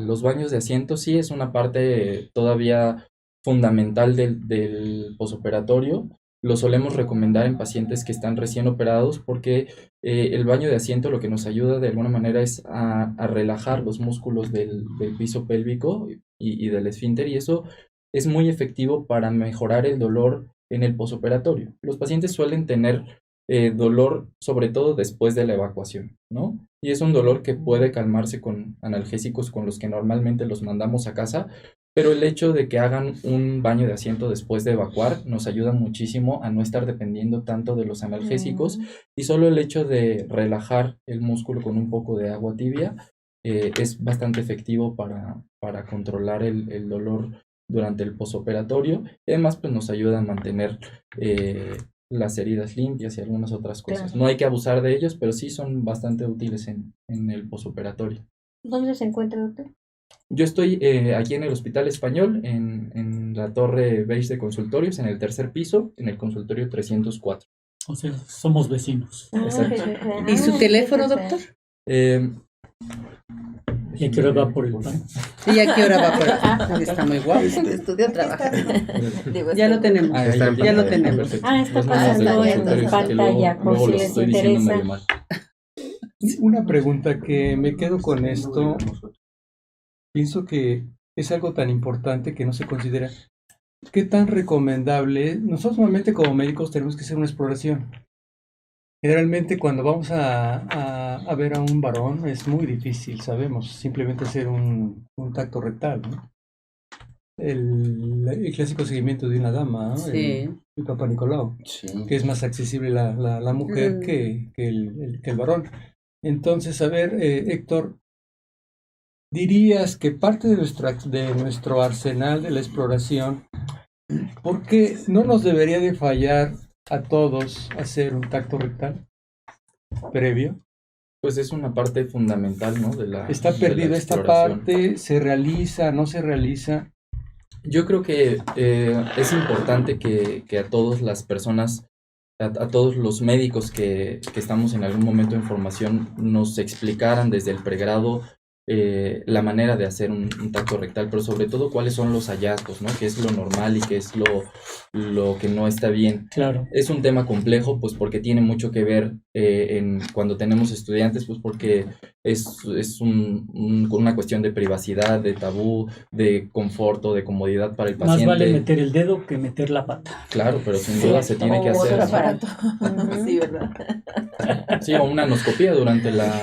los baños de asiento, sí es una parte todavía fundamental del posoperatorio. Lo solemos recomendar en pacientes que están recién operados porque el baño de asiento lo que nos ayuda de alguna manera es a relajar los músculos del piso pélvico y del esfínter, y eso es muy efectivo para mejorar el dolor en el posoperatorio. Los pacientes suelen tener dolor sobre todo después de la evacuación, ¿no? Y es un dolor que puede calmarse con analgésicos con los que normalmente los mandamos a casa, pero el hecho de que hagan un baño de asiento después de evacuar nos ayuda muchísimo a no estar dependiendo tanto de los analgésicos, y solo el hecho de relajar el músculo con un poco de agua tibia es bastante efectivo para controlar el dolor durante el posoperatorio, y además pues nos ayuda a mantener las heridas limpias y algunas otras cosas. Claro. No hay que abusar de ellos, pero sí son bastante útiles en el posoperatorio. ¿Dónde se encuentra, doctor? Yo estoy aquí en el Hospital Español, en la torre beige de consultorios, en el tercer piso, en el consultorio 304. O sea, somos vecinos. Exacto. ¿Y su teléfono, doctor? Eh, ¿Y a qué hora va por el pan? ¿Y a qué hora va por ahí? Está muy guapo. Estudio, trabaja. Digo, Ya lo tenemos. ahí está, tiene, ya lo tenemos. perfecto. Ah, está Los números de pasando en consultorios, que pantalla, luego por si los les estoy diciendo interesa. medio mal. Una pregunta que me quedo con esto, pienso que es algo tan importante que no se considera. ¿Qué tan recomendable? Nosotros normalmente como médicos tenemos que hacer una exploración. Generalmente cuando vamos a ver a un varón es muy difícil, sabemos, simplemente hacer un tacto rectal, ¿no? El clásico seguimiento de una dama, ¿no? Sí. El Papa Nicolau, Sí. que es más accesible la mujer Mm. que el varón. Entonces, a ver, Héctor, ¿dirías que parte de nuestro arsenal de la exploración, ¿por qué no nos debería de fallar a todos hacer un tacto rectal previo? Pues es una parte fundamental, ¿no? Está de la perdida esta exploración. parte, ¿se realiza, no se realiza? Yo creo que es importante que a todas las personas, a todos los médicos que estamos en algún momento en formación, nos explicaran desde el pregrado la manera de hacer un tacto rectal, pero sobre todo cuáles son los hallazgos, ¿no? Qué es lo normal y qué es lo que no está bien. Claro. Es un tema complejo, pues porque tiene mucho que ver cuando tenemos estudiantes, pues porque es una cuestión de privacidad, de tabú, de conforto, de comodidad para el Más paciente. vale meter el dedo que meter la pata. Claro, pero sin duda se tiene que O hacer. otro ¿no? aparato. Sí, ¿verdad? Sí, o una anoscopía durante la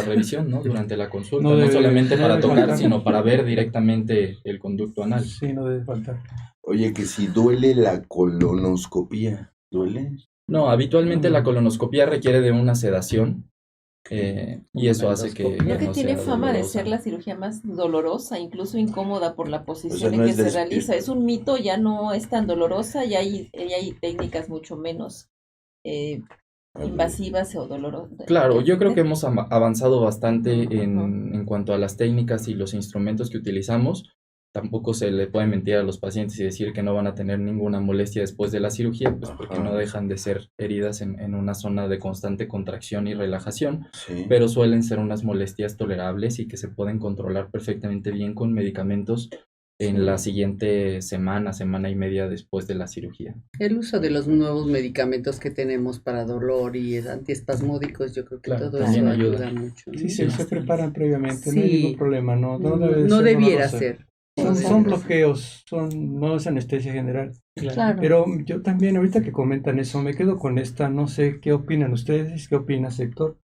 revisión, ¿no? Durante la consulta. No solamente para tocar, sino para ver directamente el conducto anal. Sí, no debe faltar. Oye, que si duele la colonoscopía, ¿duele? No, habitualmente la colonoscopía requiere de una sedación y eso hace que Creo que no tiene sea fama de dolorosa. ser la cirugía más dolorosa, incluso incómoda por la posición no en es que se de- realiza. Es un mito, ya no es tan dolorosa, ya hay técnicas mucho menos invasivas o dolorosas. Claro, yo creo que hemos avanzado bastante Ujú. en cuanto a las técnicas y los instrumentos que utilizamos. Tampoco se le puede mentir a los pacientes y decir que no van a tener ninguna molestia después de la cirugía, pues porque no dejan de ser heridas en una zona de constante contracción y relajación, Sí. pero suelen ser unas molestias tolerables y que se pueden controlar perfectamente bien con medicamentos en la siguiente semana y media después de la cirugía. El uso de los nuevos medicamentos que tenemos para dolor y antiespasmódicos, yo creo que Claro, todo también eso ayuda. ayuda mucho, ¿no? Sí, se preparan previamente, no hay Sí. ningún problema, no No, debe no ser debiera dolorosa. ser. Son bloqueos, no es anestesia general. Claro. Pero yo también, ahorita que comentan eso, me quedo con esta, no sé qué opinan ustedes, qué opinas, Héctor.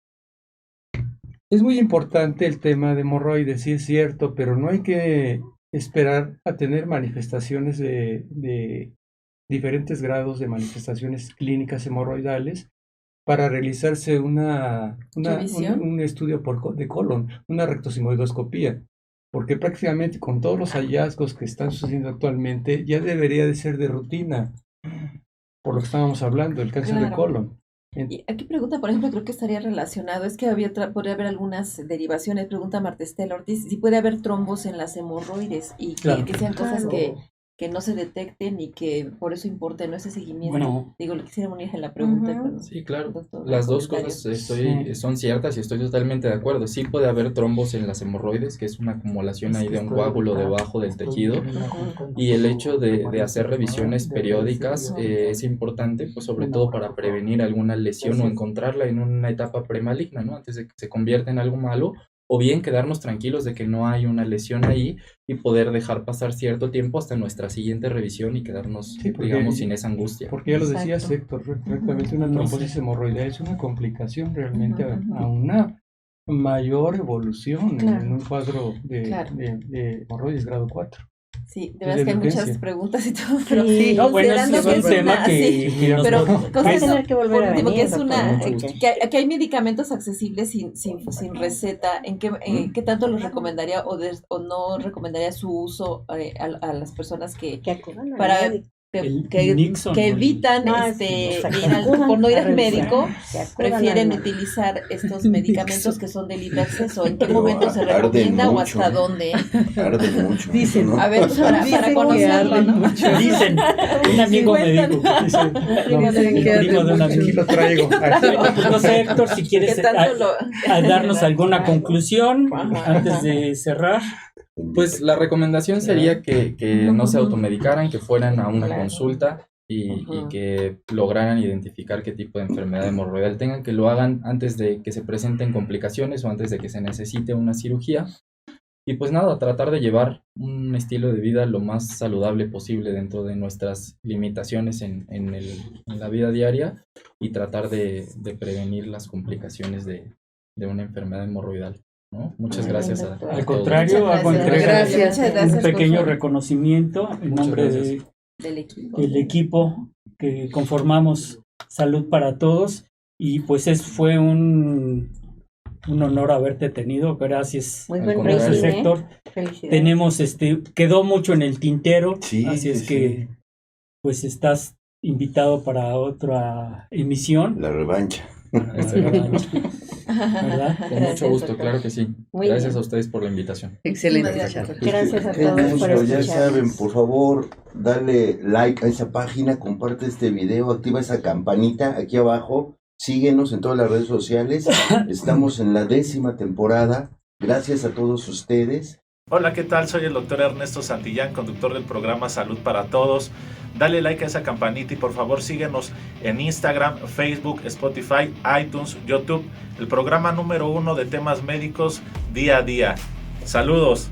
Es muy importante el tema de hemorroides, sí es cierto, pero no hay que esperar a tener manifestaciones de diferentes grados de manifestaciones clínicas hemorroidales para realizarse un estudio de colon, una rectosigmoidoscopía, porque prácticamente con todos los hallazgos que están sucediendo actualmente ya debería de ser de rutina, por lo que estábamos hablando, el cáncer de Claro. colon. Y aquí pregunta, por ejemplo, creo que estaría relacionado, es que podría haber algunas derivaciones, pregunta Marta Estela Ortiz, si puede haber trombos en las hemorroides y Claro. que sean cosas Claro. que no se detecten y que por eso importa no ese seguimiento. Bueno. Digo, le quisiera unir en la pregunta. Ujú. Con Sí, claro. doctor, Las dos comentario. cosas Sí. son ciertas y estoy totalmente de acuerdo. Sí puede haber trombos en las hemorroides, que es una acumulación ahí de un coágulo debajo del tejido. Y el hecho de hacer revisiones periódicas es importante, pues sobre todo para prevenir alguna lesión o encontrarla en una etapa premaligna, ¿no? Antes de que se convierta en algo malo, o bien quedarnos tranquilos de que no hay una lesión ahí y poder dejar pasar cierto tiempo hasta nuestra siguiente revisión y quedarnos, Sí, porque- digamos, sin esa angustia. Porque ya lo Exacto. decías, Héctor, correctamente una trombosis hemorroidal es una complicación realmente a una mayor evolución Claro. en un cuadro Claro. de hemorroides grado 4. Sí, de verdad es que hay emergencia. muchas preguntas y todo, pero Sí. No, bueno, considerando ese que es es un tema una, que, sí, que nos- pero Va a considerando tener que volver por a último que venir, es doctor, una con mucho gusto. que hay medicamentos accesibles sin receta, ¿qué tanto los recomendaría o no recomendaría su uso a las personas que Que acudan al para médico. Nixon, que ¿no? evitan No, ir exacto. por no ir al A revisar. médico? Que acudan Prefieren al- utilizar estos medicamentos que son de libre acceso. ¿En qué Pero momento se arden recomienda o mucho, hasta ¿eh? dónde? Arde mucho. Dicen. ¿no? A ver, para Dicen que conocerlo, arden ¿no? mucho. Dicen, un amigo me dijo, Dice, no, Dicen el que primo arden de un mucho. aquí amigo. lo traigo. Pues no sé, Héctor, si ¿Qué quieres tanto lo...? darnos alguna conclusión Ajá. antes de cerrar. Pues la recomendación sería que no se Ujú. automedicaran, que fueran a una Claro. consulta y Ujú. que lograran identificar qué tipo de enfermedad hemorroidal tengan, que lo hagan antes de que se presenten complicaciones o antes de que se necesite una cirugía. Y pues nada, tratar de llevar un estilo de vida lo más saludable posible dentro de nuestras limitaciones en la vida diaria y tratar de prevenir las complicaciones de una enfermedad hemorroidal, ¿no? Muchas gracias a Al todos. Al contrario, Muchas hago gracias. entrega Gracias. Muchas gracias un pequeño por su- reconocimiento en Muchas nombre gracias. del equipo. del equipo que conformamos Salud para Todos y pues fue un un honor haberte tenido. Gracias. Muy Al buen contrario. Gracias, rating, Héctor. Felicidades. Tenemos, quedó mucho en el tintero, Sí, así es sí, que, pues estás invitado para otra emisión. La revancha. Para la revancha, ¿verdad? Con mucho gusto, claro que sí. Muy Gracias bien. a ustedes por la invitación. Excelente Muchísimas charla. Gracias a Qué todos por gusto, ya escucharnos. saben, por favor, dale like a esa página, comparte este video, activa esa campanita aquí abajo, síguenos en todas las redes sociales. Estamos en la 10ª temporada. Gracias a todos ustedes. Hola, ¿qué tal? Soy el doctor Ernesto Santillán, conductor del programa Salud para Todos. Dale like a esa campanita y por favor síguenos en Instagram, Facebook, Spotify, iTunes, YouTube. El programa número 1 de temas médicos día a día. Saludos.